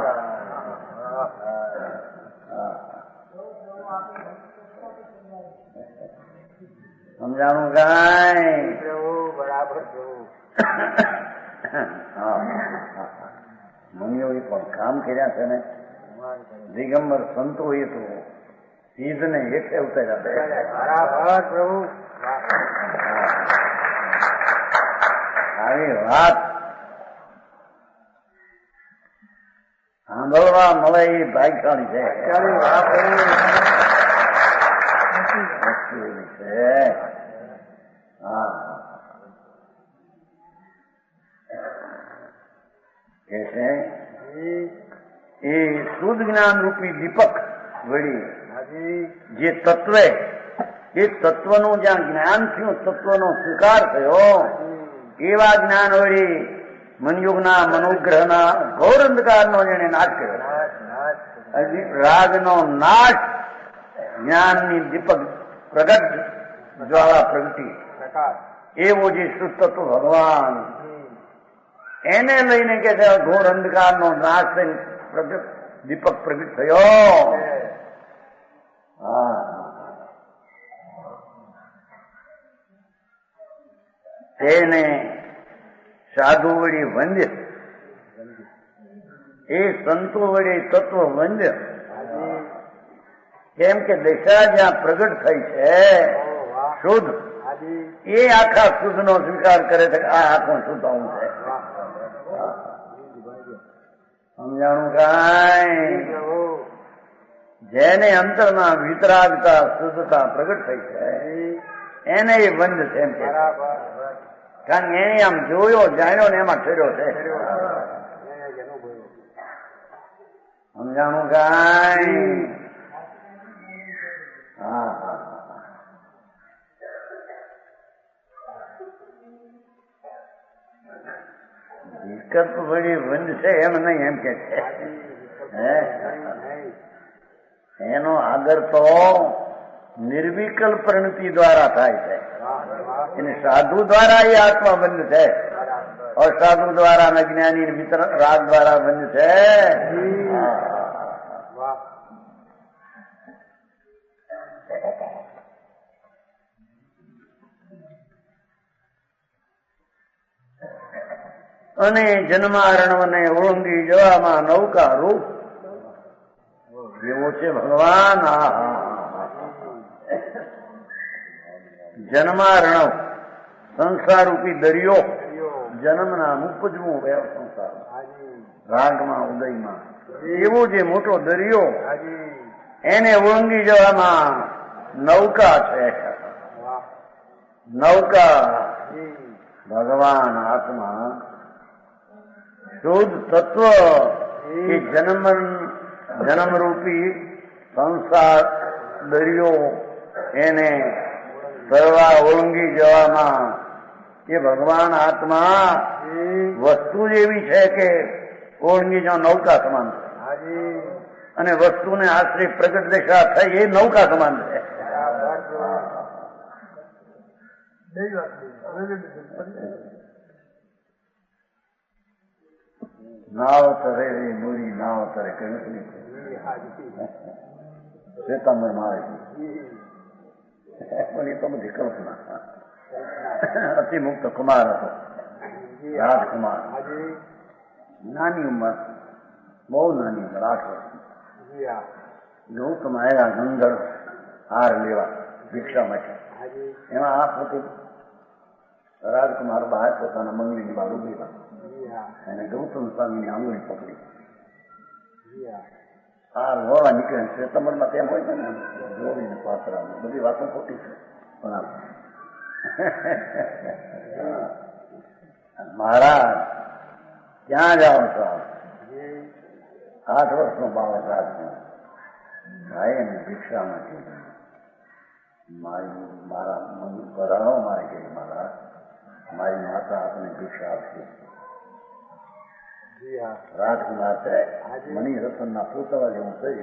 સમજાણું કાંઈ? બરાબર. મુનિઓ પણ કામ કર્યા છે ને. દિગંબર સંતો એ તો સીધ ને હેઠે ઉતાર્યા. આવી વાત સાંભળવા મળે એ ભાગ્યશાળી છે. કે છે એ શુદ્ધ જ્ઞાન રૂપી દીપક વળી જે તત્વે એ તત્વનું જ્યાં જ્ઞાન થયું, તત્વનો સ્વીકાર થયો, એવા જ્ઞાન વળી મનયુગના મનોગ્રહના ઘોર અંધકારનો જેને નાશ કર્યો. રાગનો નાશ જ્ઞાનની દીપક પ્રગટ જ્વાળા પ્રગટી એવો જે શુદ્ધ તત્વ ભગવાન એને લઈને કે છે ઘોર અંધકારનો નાશ થઈને દીપક પ્રગટ થયો. તેને સાધુ વળી વંદ્ય, એ સંતો વળી તત્વ વંદ્ય. કેમ કે દશા જ્યાં પ્રગટ થઈ છે શુદ્ધ, એ આખા શુદ્ધ નો સ્વીકાર કરે છે કે આ આખો શુદ્ધ હું છે. સમજાણું કાંઈ? જેને અંતરમાં વિતરાગતા શુદ્ધતા પ્રગટ થઈ છે એને એ બંધ છે એમ કે. કારણ કે એને આમ જોયો જાણ્યો ને એમાં ઠર્યો છે. સમજાણું કાંઈ? હા હા. વિકલ્પ વળી બંધ છે એમ નહીં, એમ કે છે. એનો આદર તો નિર્વિકલ્પ પ્રણતિ દ્વારા થાય છે. એને સાધુ દ્વારા એ આત્મા બંધ છે, અસાધુ દ્વારા અજ્ઞાની મિત્ર રાગ દ્વારા બંધ છે. અને જન્મારણવને ઓળંગી જવામાં નૌકા રૂપ એવો છે ભગવાન. જન્મારણવ સંસાર રૂપી દરિયો, જન્મના ઉપજવું સંસાર રાગમાં ઉદયમાં, એવો જે મોટો દરિયો એને ઓળંગી જવામાં નૌકા છે. નૌકા ભગવાન આત્મા શુદ્ધ તત્વ એ જન્મરૂપી સંસાર દરિયો એને તરવા ઓળંગી જવામાં એ ભગવાન આત્મા વસ્તુ જ એવી છે કે ઓળંગી જવા નૌકા સમાન છે. અને વસ્તુને આશ્રય પ્રગટ દશા થઈ એ નૌકા સમાન છે. નાવ તરે મૂરી નાવ તરે કહ્યું શ્વેતાંબર મારે પણ એ તો બધી કલ્પના. અતિમુક્ત કુમાર હતો, રાજકુમાર, નાની ઉંમર, બહુ નાની ઉંમર, 8 વર્ષ. ગૌતમ આવ્યા ગંગળ હાર લેવા ભિક્ષા માટે. એમાં આ પોતે રાજકુમાર બહાર પોતાના મંગળીની બહાર ઉભેલા અને ગૌતમ સ્વામીની આંગળી પકડી હાર હોવા નીકળે. શ્વેતાંબરમાં તેમ હોય છે ને, જોડીને પાત્રામાં બધી વાતો ખોટી છે. પણ મહારાજ ક્યાં જાઓ છો? 8 વર્ષનો બાળક રાજકુમાર ભાઈ એને ભિક્ષા નથી. મારા મન ભરાણો મારે કે મારા મારી માતા આપને ભિક્ષા આપશે. રાજકુમાર છે, મણિ રતનના પૂતળા જેવું થઈ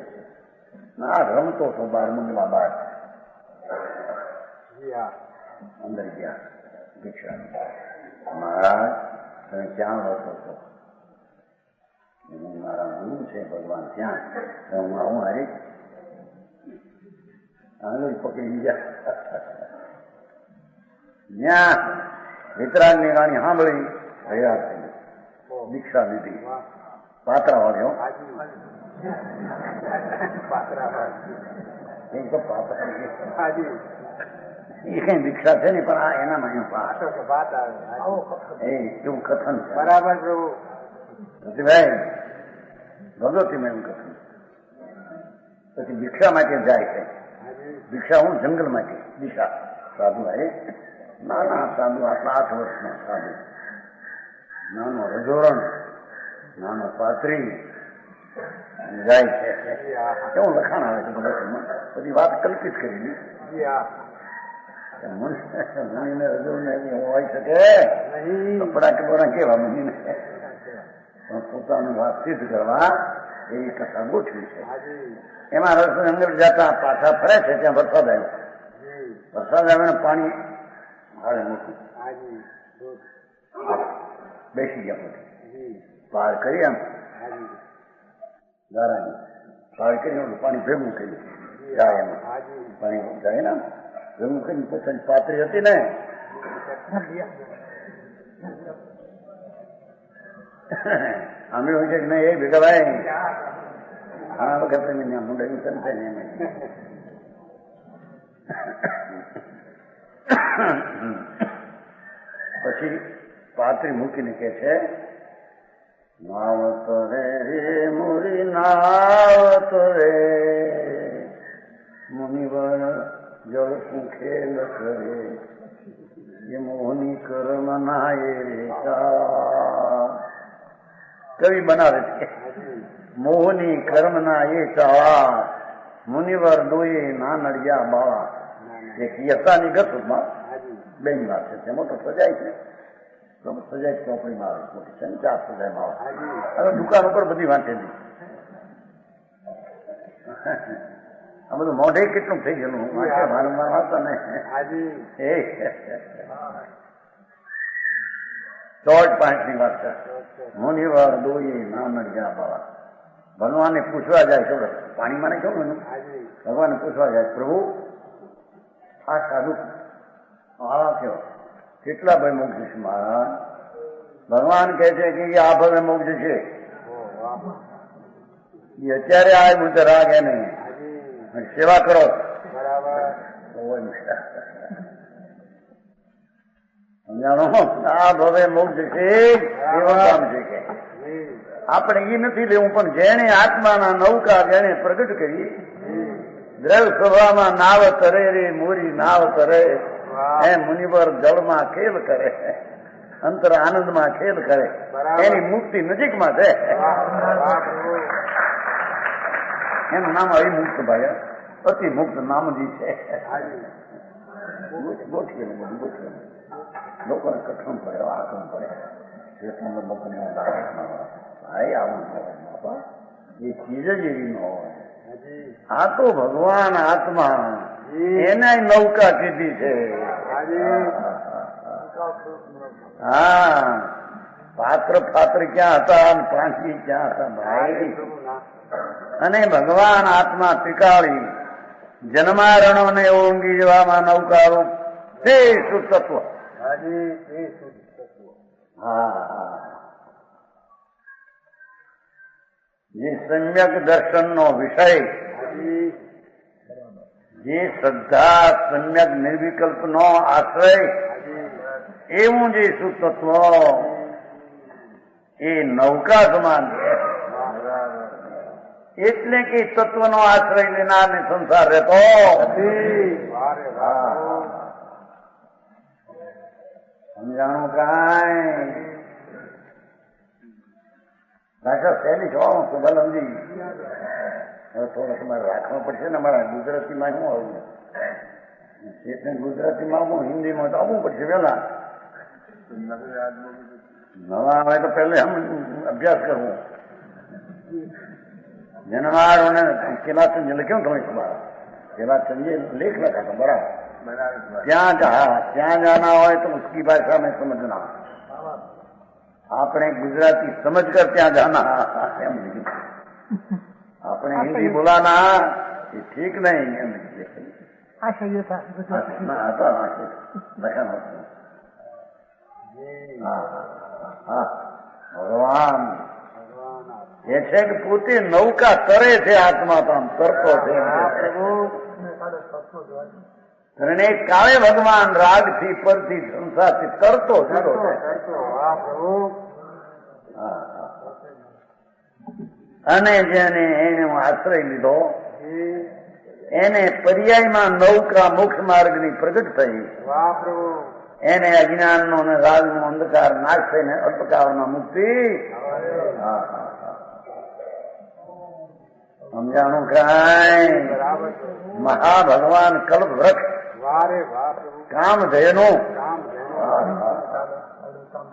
ના રમતો હતો બાર મંગલા બાર. અંદર ગયા ભિક્ષા. મહારાજ તમે ક્યાં વસો છો? હું મારા ગુરુ છે ભગવાન ત્યાં હું આવું હારી આંગળી પકડી ગયા. ત્યાં વિતરાગની વાણી સાંભળી તૈયાર થઈ દીક્ષા લીધી. પાત્રા વાળ્યો એ કઈ દીક્ષા છે ને પણ આ એનામાં એવું કથન છે. બરાબર પ્રભુ. ભાઈ ભગવતી મેં એવું કથન. પછી ભિક્ષા માટે જાય છે. ભિક્ષા હું જંગલ માંથી દિશા સાધુ આવે નાના સાધુ આટલા 8 વર્ષના સાધુ નાનો રજોરણ નાનો પાત્રી જાય છે. કેવું લખાણ આવે છે ભગવતીમાં બધી વાત કલ્પિત કરેલી. મુનિને રજોરણ હોય શકે કપડા કપડા કેવા મુનિને પણ પોતાની વાત સિદ્ધ કરવા એવી કથા ગોઠવી છે. એમાં રસ જંગલ જતા પાછા ફરે છે ત્યાં વરસાદ આવ્યો. વરસાદ આવ્યો પાણી હાડે મૂકું બેસી ગયા પછી પાર કરી આમ ગારાની પાર કરી પાણી ભેગું કર્યું જાય એમાં પાણી જાય ને ભેગું કરી પછી પાતળી હતી ને સાંભળ્યું છે કે નહીં એ ભેગા ભાઈ ઘણા વખત મુંડાઈ સંતે ને પછી પાત્રી મૂકીને કે છે નાવત રે મુરી નાવત રે મુનિવર જળ શું ખેલ કરે એ મોહની કર્મ નાય કવિ બનાવે છે. મોહની કર્મના એ ચાળા મુનિવર દોયે ના નડિયા બાળા. એક યથાની ગસમાં બેન વાત છે તેમાં તો સજાય છે. સજાય ચોપડીમાં આવે મોટી છે ને 4 સજાયમાં આવે. હવે દુકાન ઉપર બધી વાંચેલી. આ બધું મોઢે કેટલું થઈ ગયેલું વારંવાર વાંચતા ને ચોટ 5ની વાત છે. મુનિવર દોયે ના નડિયા બાળા. ભગવાનને પૂછવા જાય છો પાણીમાં ને કેવું એનું ભગવાનને પૂછવા જાય પ્રભુ આ સાધુ આ કયો કેટલા ભાઈ મોક્ષ છે મહારાજ? ભગવાન કહે છે કે આ ભવે મોક્ષ છે એ અત્યારે આ મુદ્દે રાગે નહીં સેવા કરો સમજાણો. આ ભવે મોક્ષ છે એવા કામ છે કે આપણે એ નથી લેવું પણ જેને આત્માના નૌકા જેને પ્રગટ કરી દ્રવ સભામાં નાવ તરે રે મોરી નાવ તરે એ મુનિવર જળમાં ખેલ કરે અંતર આનંદમાં ખેલ કરે એની મુક્તિ નજીકમાં છે. એનું નામ અવિમુક્ત ભાઈ અતિ મુક્ત નામજી છે. ગોઠવેલું બધું ગોઠવેલું લોકોને કઠણ પડે આકમ પડે લોકોને ભાઈ આવું બાપા એ ચીજ જ એવી ન હોય. આ તો ભગવાન આત્મા એને નૌકા કીધી છે. હા પાત્ર પાત્ર ક્યાં હતા અને પાંખી ક્યાં હતા ભાઈ. અને ભગવાન આત્મા ત્રિકાળી જન્મારણો ને ઓંગી જવામાં નૌકા રૂપ તે શુદ્ધ તત્વ. હા જે સમ્યક દર્શનનો વિષય જે શ્રદ્ધા સમ્યક નિર્વિકલ્પનો આશ્રય એવું જે સુતત્વ એ નૌકા સમાન છે. એટલે કે તત્વનો આશ્રય લેનાર ને સંસાર રહેતો સમજાણું કાંઈ ભાષા સહેલી જોવાનું તો ભલે સમજી. હવે થોડો તમારે રાખવા પડશે ને અમારા ગુજરાતીમાં શું આવું એટલે ગુજરાતીમાં આવું હિન્દીમાં તો આવવું પડશે પેલા નવા આવે તો પહેલે અભ્યાસ કરવો. જન્મારોને કેલા ચંદ લખ્યો તમે તમારા કેલા ચંદે લેખ લખા હતા બરાબર ત્યાં જાना હોય तो उसकी भाषा में समझना, આપણે ગુજરાતી સમજ કર ત્યાં જાના, એમ નહીં આપણે હિન્દી બોલાના એ ઠીક નહીં, એમ ભગવાન એ છે કે પોતે નૌકા તરે છે, આત્મા તો આમ તરતો છે. ત્રણે કાળે ભગવાન રાગથી પરથી સંસારથી તરતો જતો છે. અને જેને એને આશ્રય લીધો એને પર્યાયમાં નૌકા મોક્ષ માર્ગની પ્રગટ થઈ. એને અજ્ઞાનનો અને રાગનો અંધકાર નાશ થઈને અલ્પકાળમાં મુક્તિ. સમજાણું કાંઈ? મહાભગવાન કલ્પ વૃક્ષ કામધેનુ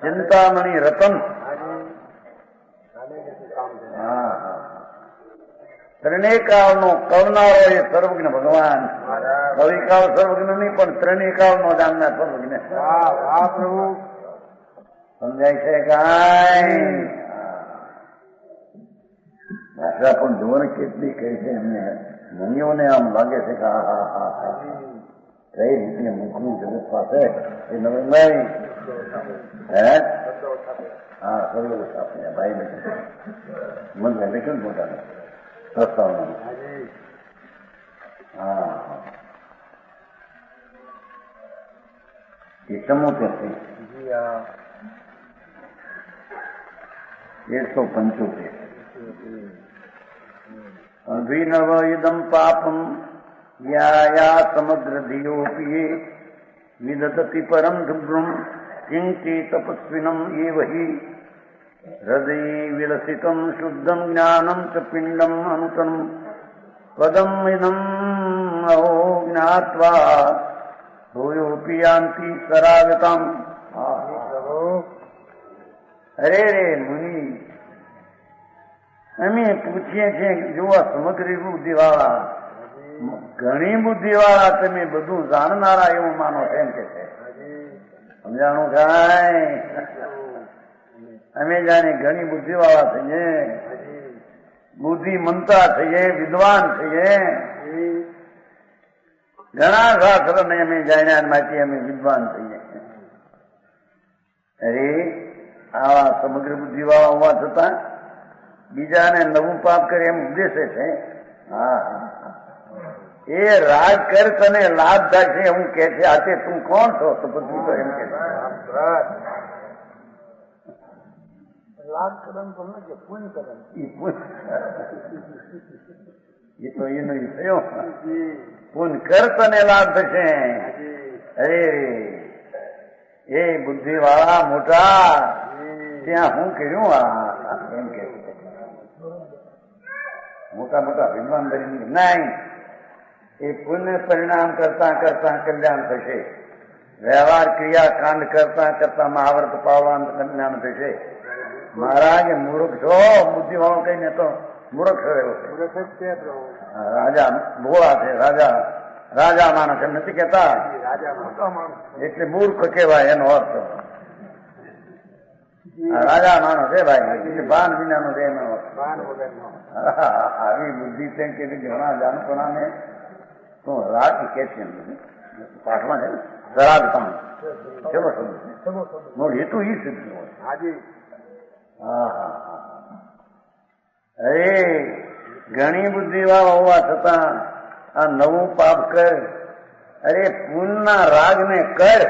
ચિંતામણી રતન ત્રણેકાળનો કવનારો એ સર્વજ્ઞ ભગવાન. કવિકાળ સર્વજ્ઞ નહીં પણ ત્રણેકાળનો જાણનાર સર્વજ્ઞ. સમજાય છે કાંઈ? ભાષા પણ જુઓ ને કેટલી કહે છે એમને. મુનિઓને આમ લાગે છે કે હા હા હા હા કઈ રીતે મુખનું જગત પાસે એ નવીનભાઈ હે હા સર્વ આપને ભાઈ મને લેખન મોટા પ્રસ્તાવના હા એ 75 175 અભિનવ ઇદમ પાપમ યા સમગ્ર ધિયોપી વિદતતિ પરમ શુભ્રમ કિંચિ તપસ્વિનમ એવ હિ હૃદય વિલસિતમ શુદ્ધમ જ્ઞાનમ ચ પિંડમ અનુતનમ પદમ ઇદમ અહો જ્ઞાત્વા ભૂયોપી યાન્તિ સરાગતમ. અરે રે મુનિ, અમે પૂછીએ છીએ જોવા સમગ્ર બુદ્ધિ વાળા, ઘણી બુદ્ધિ વાળા તમે બધું જાણનારા એવું માનો એમ કે છે. સમજાણું કાંઈ? અમે જાણે ઘણી બુદ્ધિ વાળા થઈએ, બુદ્ધિમંતા થઈએ, વિદ્વાન થઈએ, ઘણા શાસ્ત્ર ને અમે જાણ્યા માંથી અમે વિદ્વાન થઈએ. અરે આવા સમગ્ર બુદ્ધિ વાળા હોવા છતાં બીજાને નવું પાપ કરે એમ ઉદ્દેશે છે. હા એ રાગ કર તને લાભ થાય છે એવું કે છે. આજે તું કોણ છો? તો બધું તો એમ કે એ તો એનો થયો પુન કર તને લાભ થશે. અરે એ બુદ્ધિ વાળા મોટા ત્યાં હું કર્યું આ એમ કે મોટા મોટા વિદ્વાન બની નહીં. એ પુણ્ય પરિણામ કરતા કરતા કલ્યાણ થશે. વ્યવહાર ક્રિયા કાંડ કરતા કરતા મહાવ્રત પાવવાનું કલ્યાણ થશે. મહારાજ મૂર્ખ છો, બુદ્ધિ વાળો કહીને તો મૂર્ખ રહ્યો છે. રાજા ભોળા છે, રાજા માણસ એમ નથી કેતા, એટલે મૂર્ખ કહેવાય એનો અર્થ. રાજા માણસ છે ભાઈ, ભાન વિનાનો છે એનો અર્થ. આવી બુદ્ધિ છે કે ઘણા જાણપણાને તો રાગ કે છે પાઠમાં છે ને સરાગતા. ચલો સમજો હેતુ ઈ સિદ્ધ હોય. હા હા અરે ઘણી બુદ્ધિ વાળા હોવા છતાં આ નવું પાપ કર. અરે પૂનના રાગ ને કર.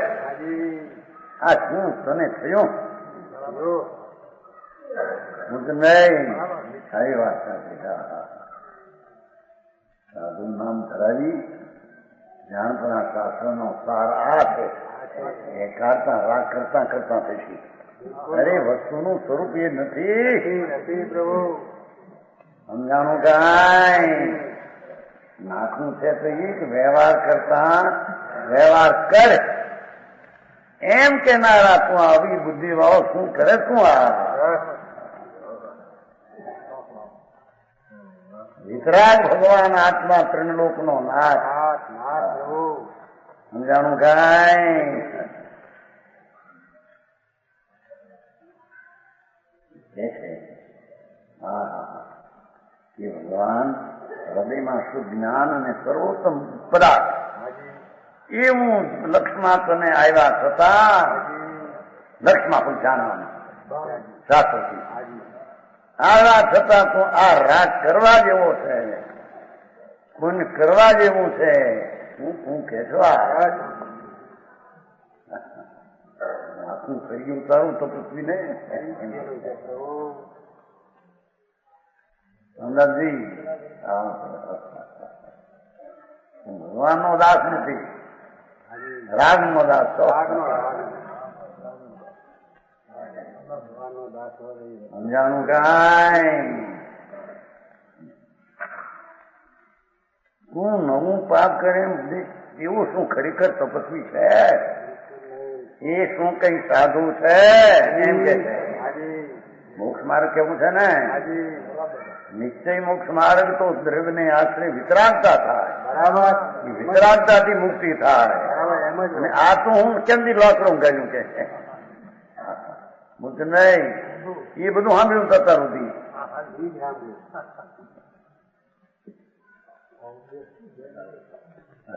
આ શું તને થયું? નહીં સારી વાત સાચી. સાધુ નામ ધરાવી જાણપણા શાસ્ત્રનો સાર આ છે. એ કરતા રાગ કરતા કરતા થશે. અરે વસ્તુનું સ્વરૂપ એ નથી પ્રભુ. સમજાણું કાંઈ? નાખવું છે તો એ વ્યવહાર કરતા વ્યવહાર કર એમ કેનારા તું આવી બુદ્ધિ વાળો શું કરે? શું આ વિતરાગ ભગવાન આત્મા ત્રણ લોકનો નાથ. સમજાણું કાંઈ એ ભગવાન હૃદયમાં શુદ્ધ જ્ઞાન અને સર્વોત્તમ પદાર્થ એવું લક્ષમાં તને આવ્યા છતાં લક્ષમાં પણ જાણવાનું શાસ્ત્રથી આવ્યા છતાં તું આ રાગ કરવા જેવો છે, પુણ્ય કરવા જેવું છે, હું કહેવા આખું થઈ ગયું તારું તપસ્વીને સમજાજી ભગવાનનો દાસ નથી, રાગનો દાસ તો સમજાણું કાંઈ તું નવું પાપ કરે એવું શું ખરેખર તપસ્વી છે? એ શું કઈ સાધુ છે? એમ કે છે મોક્ષ માર્ગ કેવું છે ને, નિશ્ચય મોક્ષ માર્ગ તો દ્રવ્યને આશ્રય વિતરાગતા થાય, બરાબર, વિતરાગતાથી મુક્તિ થાય. અને આ તો હું કેમથી લોકડું કર્યું કે મુક્ત નહીં, એ બધું સાંભળ્યું થતા સુધી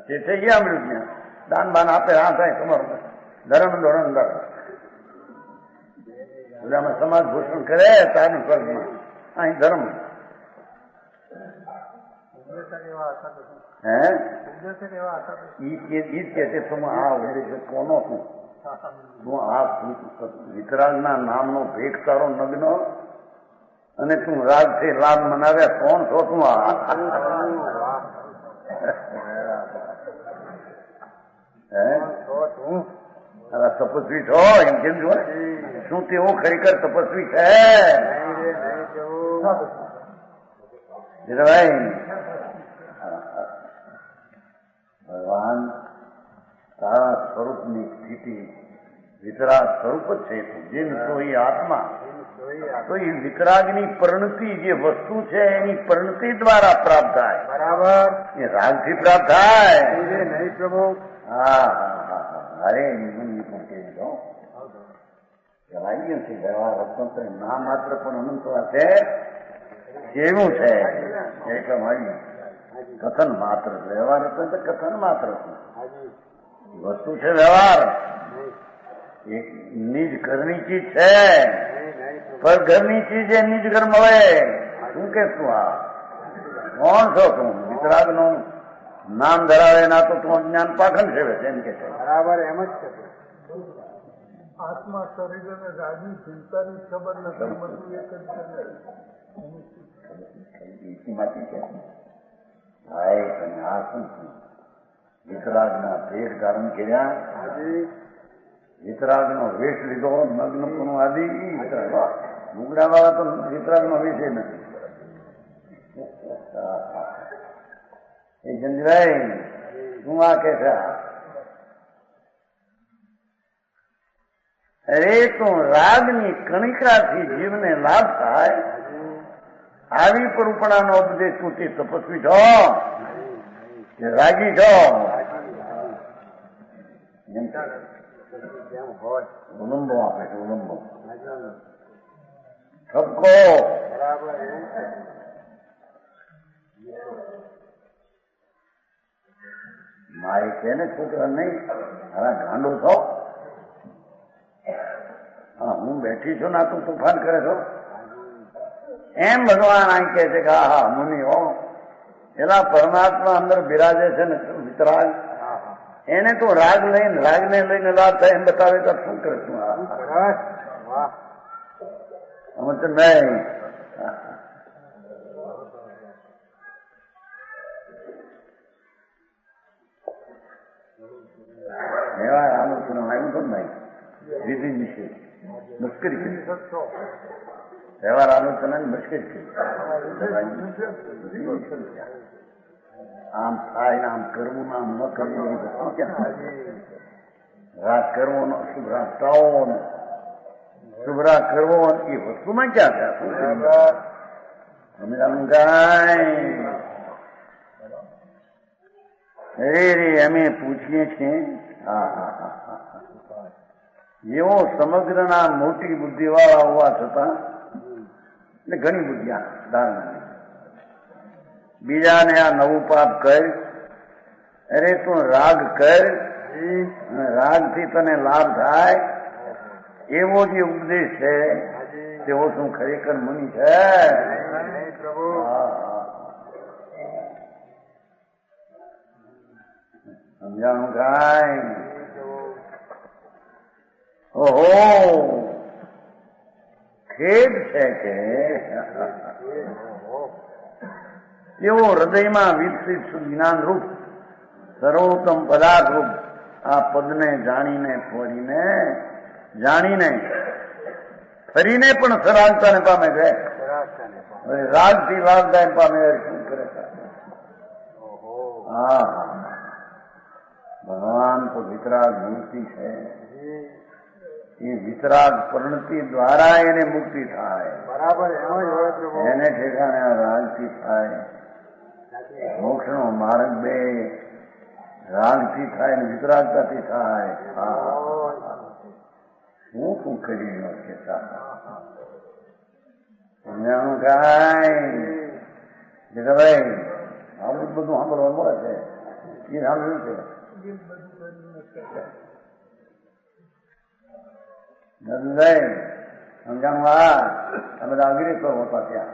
તે થઈ ગયા સાંભળ્યું ત્યાં દાન બાન આપે આ થાય તમારું ધર્મ ધોરણ બધામાં સમાજ ભૂષણ કરે તારું સ્વર્ગમાં અહીં ધર્મ હે ઈ કે છે તું આ ઉદ્દેશ કોનો છું, તું આ વિતરાગના નામનો ભેખ તારો નગ્ન અને તું રાગથી લાભ મનાવ્યા કોણ છો તું? તપસ્વી છો એમ કેમ છો? શું તેવું ખરેખર તપસ્વી છે? ભગવાન તારા સ્વરૂપની સ્થિતિ વિતરાગ સ્વરૂપ જ છે, જેમ તો એ આત્મા તો એ વિતરાગની પરિણતિ જે વસ્તુ છે એની પરિણતિ દ્વારા પ્રાપ્ત થાય, બરાબર, એ રાગથી પ્રાપ્ત થાય નહીં પ્રભુ. હા હા હા હા અરે પણ કહી દો ચલાવી ગયું છે વ્યવહાર અતંત્ર ના માત્ર પણ અનંત છે કેવું છે એટલે મારી કથન માત્ર વ્યવહાર હતો તો કથન માત્ર વસ્તુ છે વ્યવહાર એક નિજ ઘરની ચીજ છે, પણ ઘરની ચીજ એ નિજ ઘર મળે. શું કે તું આ કોણ છો તું? વિતરાગ નું નામ ધરાવે ના તો તું જ્ઞાન પાખંડ સેવે છે એમ કે છે, બરાબર, એમ જ છે. આત્મા શરીર અને રાગની ચિંતાની ખબર નથી, બધું એક જ વિતરાગના ભેટ ધારણ કર્યા, વિતરાગનો વેશ લીધો, નગ્ન પણ આદિ લુગડા વાળા તો વિતરાગનો વેશ નથી. એ ચંદ્રાઈ શું આ કે છે? અરે તું રાગની કણિકાથી જીવને લાભ થાય આવી પરુપણાનો ઉપદેશ તું તે તપસ્વી છો કે રાગી છો? ઉલંબો આપે છે, ઉલંબો ઠપકો. મારે કે ને છોકરા નહીં હવે ગાંડો છો, હા હું બેઠી છું ના તું તોફાન કરે છો એમ ભગવાન અહીં કહે છે કે હા હા મુનિ હો એના પરમાત્મા અંદર બિરાજે છે ને વિતરાગ, એને તો રાગને લઈને લાભ થાય એમ બતાવે તો શું કરે તું? અમે તો નહીં એવા આલોચના આવ્યું તો નહીં વિધિ નિષેધ મુશ્કેલ કરી વ્યવહાર આલોચનાની મુશ્કેલ કરી આમ થાય ને આમ કરવું ને આમ ન કરવું એ વસ્તુ ક્યાં? રાગ કરવો ને અશુભ રાગ ટાળવો ને શુભ રાગ કરવો એ વસ્તુમાં ક્યાં થાય? શું સમજાણું કાંઈ રે અમે પૂછીએ છીએ. એવો સમગ્રના મોટી બુદ્ધિવાળા હોવા છતાં એટલે ઘણી બુદ્ધિ ધારણા બીજાને આ નવું પાપ કર, અરે તું રાગ કર, રાગથી તને લાભ થાય એવો જે ઉપદેશ છે તેવો શું ખરેખર મુનિ છે? સમજાણું કાંઈ? ઓહો, ખેદ છે કે તેઓ હૃદયમાં વિકસિત જ્ઞાન રૂપ સર્વોત્તમ પદાર્થ રૂપ આ પદને જાણીને ફરીને પણ સરાગતાને પામે છે. રાગથી લાભદાય પામે શું કરે? હા, ભગવાન તો વિતરાગ મૂર્તિ છે. એ વિતરાગ પરિણતિ દ્વારા એને મુક્તિ થાય. બરાબર, એને ઠેકાણે આ રાગથી થાય. મોક્ષનો માર્ગ બે રાગથી થાય ને વિતરાગતાથી થાય. હું કરી રહ્યો છે? સમજાણું કાંઈ? જગાભાઈ આવું બધું સાંભળવા મળે છે. એ સાંભળ્યું છે? સમજાણું? આ બધા અંગ્રેજો હોતા ત્યાં.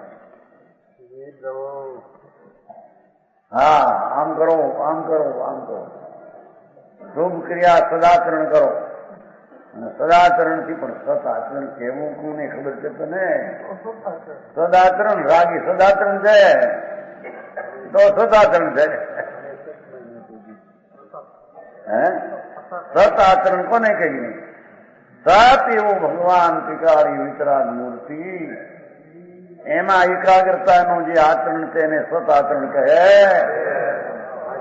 હા, આમ કરો, આમ કરો, આમ કરો. શુભ ક્રિયા સદાચરણ કરો. અને સદાચરણ થી પણ સત આચરણ કેવું કોને ખબર છે તને? સદાચરણ રાગી સદાચરણ છે તો સદાચરણ છે. હે, સત આચરણ કોને કહીએ? સત એવો ભગવાન પિકારી વિતરાગ મૂર્તિ, એમાં એકાગ્રતાનું જે આચરણ છે એને સત આચરણ કહે.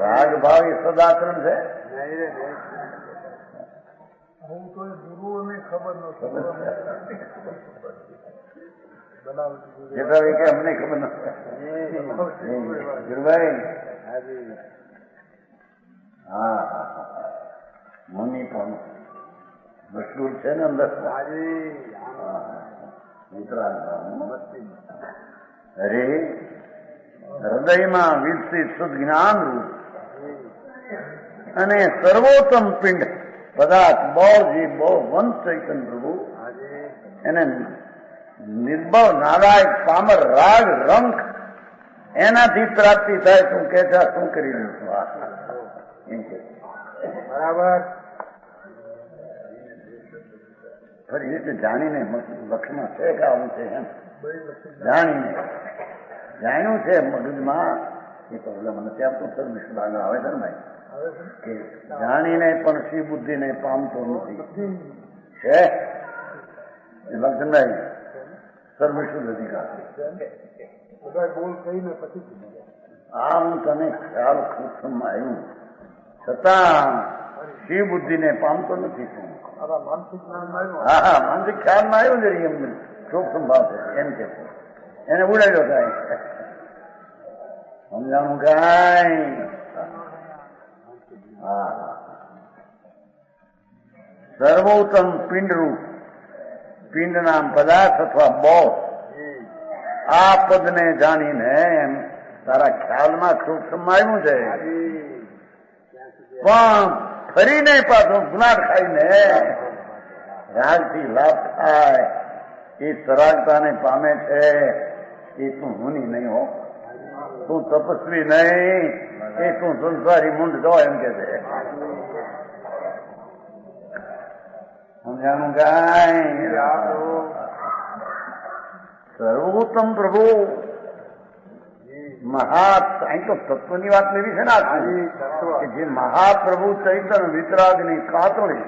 રાગ ભાવી સદાચરણ છે. ગુરુઓને ખબર જેટલા કે અમને ખબર નથી. ગુરુભાઈ હા, મુનિ પણ મશહૂર છે ને અંદર. અરે હૃદયમાં વિકસિત શુદ્ધ જ્ઞાન રૂપ અને સર્વોત્તમ પિંડ પદાર્થ બહુ વંશ ચૈતન્ય પ્રભુ એને નિર્ભવ નારાયક પામર રાગ રંગ એનાથી પ્રાપ્તિ થાય. તું કે છે શું કરી રહ્યું છું? બરાબર. ફરી રીતે જાણીને લક્ષ્મણ છે કે આવું છે એમ જાણીને જાણ્યું છે મગજમાં. એ તો મને ત્યાં તો સર વિશ્વ આગળ આવે છે ને ભાઈ કે જાણીને પણ શ્રી બુદ્ધિને પામતો નથી છે. લક્ષ્મણભાઈ સર્વશ્રુદ્ધ અધિકાર બોલ કહીને પછી આ હું તને ખ્યાલ સૂક્ષ્મમાં આવ્યું છતાં શ્રી બુદ્ધિને પામતો નથી તું. માનસિક જ્ઞાનમાં હા હા, માનસિક ખ્યાલમાં આવ્યું છે એમ સૂક્ષ્મ ભાવ છે એમ કે એને ઉડાડ્યો કાંઈ. સમજાણું કાંઈ? હા, સર્વોત્તમ પિંડરૂપ પિંડ નામ પદાર્થ અથવા બોધ આ પદને જાણીને એમ તારા ખ્યાલમાં સૂક્ષ્મમાં આવ્યું છે. પણ ફરીને પાછો ગુનાટ ખાઈને રાગથી લાભ થાય એ સરાગતાને પામે છે. એ તું મુનિ નહીં હો, તું તપસ્વી નહીં, એ તું સંસારી મૂંડ છો એમ કે છે. સમજાણું કાંઈ? સર્વોત્તમ પ્રભુ અહીં તો તત્વની વાત લેવી છે ને કે જે મહાપ્રભુ ચૈતન્ય વિતરાગની કાતળી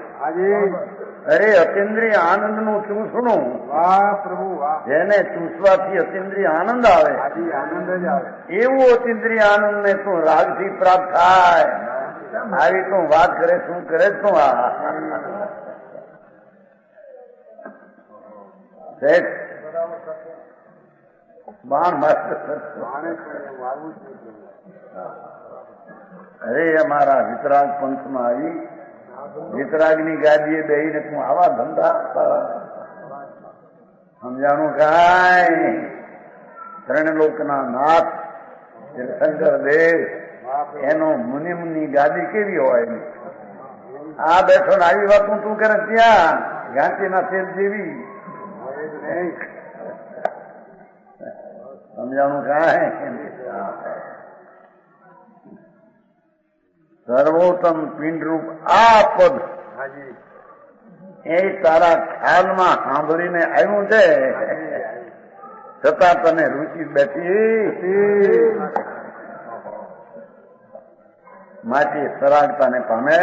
અરે અતિન્દ્રિય આનંદનું ચૂસણું જેને ચૂસવાથી અતિન્દ્રિય આનંદ આવે એવું અતિન્દ્રિય આનંદ ને તું રાગથી પ્રાપ્ત થાય. આવી તું વાત કરે શું કરે તું? બાણ માસ્ટર અરે અમારા વિતરાગ પંથમાં આવી વિતરાગની ગાદીએ બેહીને તું આવા ધંધા સમજાણું કાંઈ ત્રણલોકના નાથ શંકર દેવ એનો મુનિમની ગાદી કેવી હોય આ બેઠો ને આવી વાત તું કરે ત્યાં ગાંધીના તેલ જેવી સમજાણું કાંઈ સર્વોત્તમ પિંડરૂપ આ પદ એ તારા ખ્યાલમાં સાંભળીને આવ્યું છે છતાં તને રુચિ બેઠી માટે સરાગતાને પામે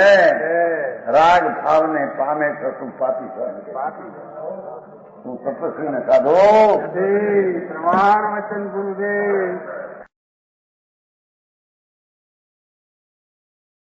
રાગ ભાવને પામે તો તું પાપી તું તપસ્વીને સાધો પ્રમાણ વચન ગુરુદેવ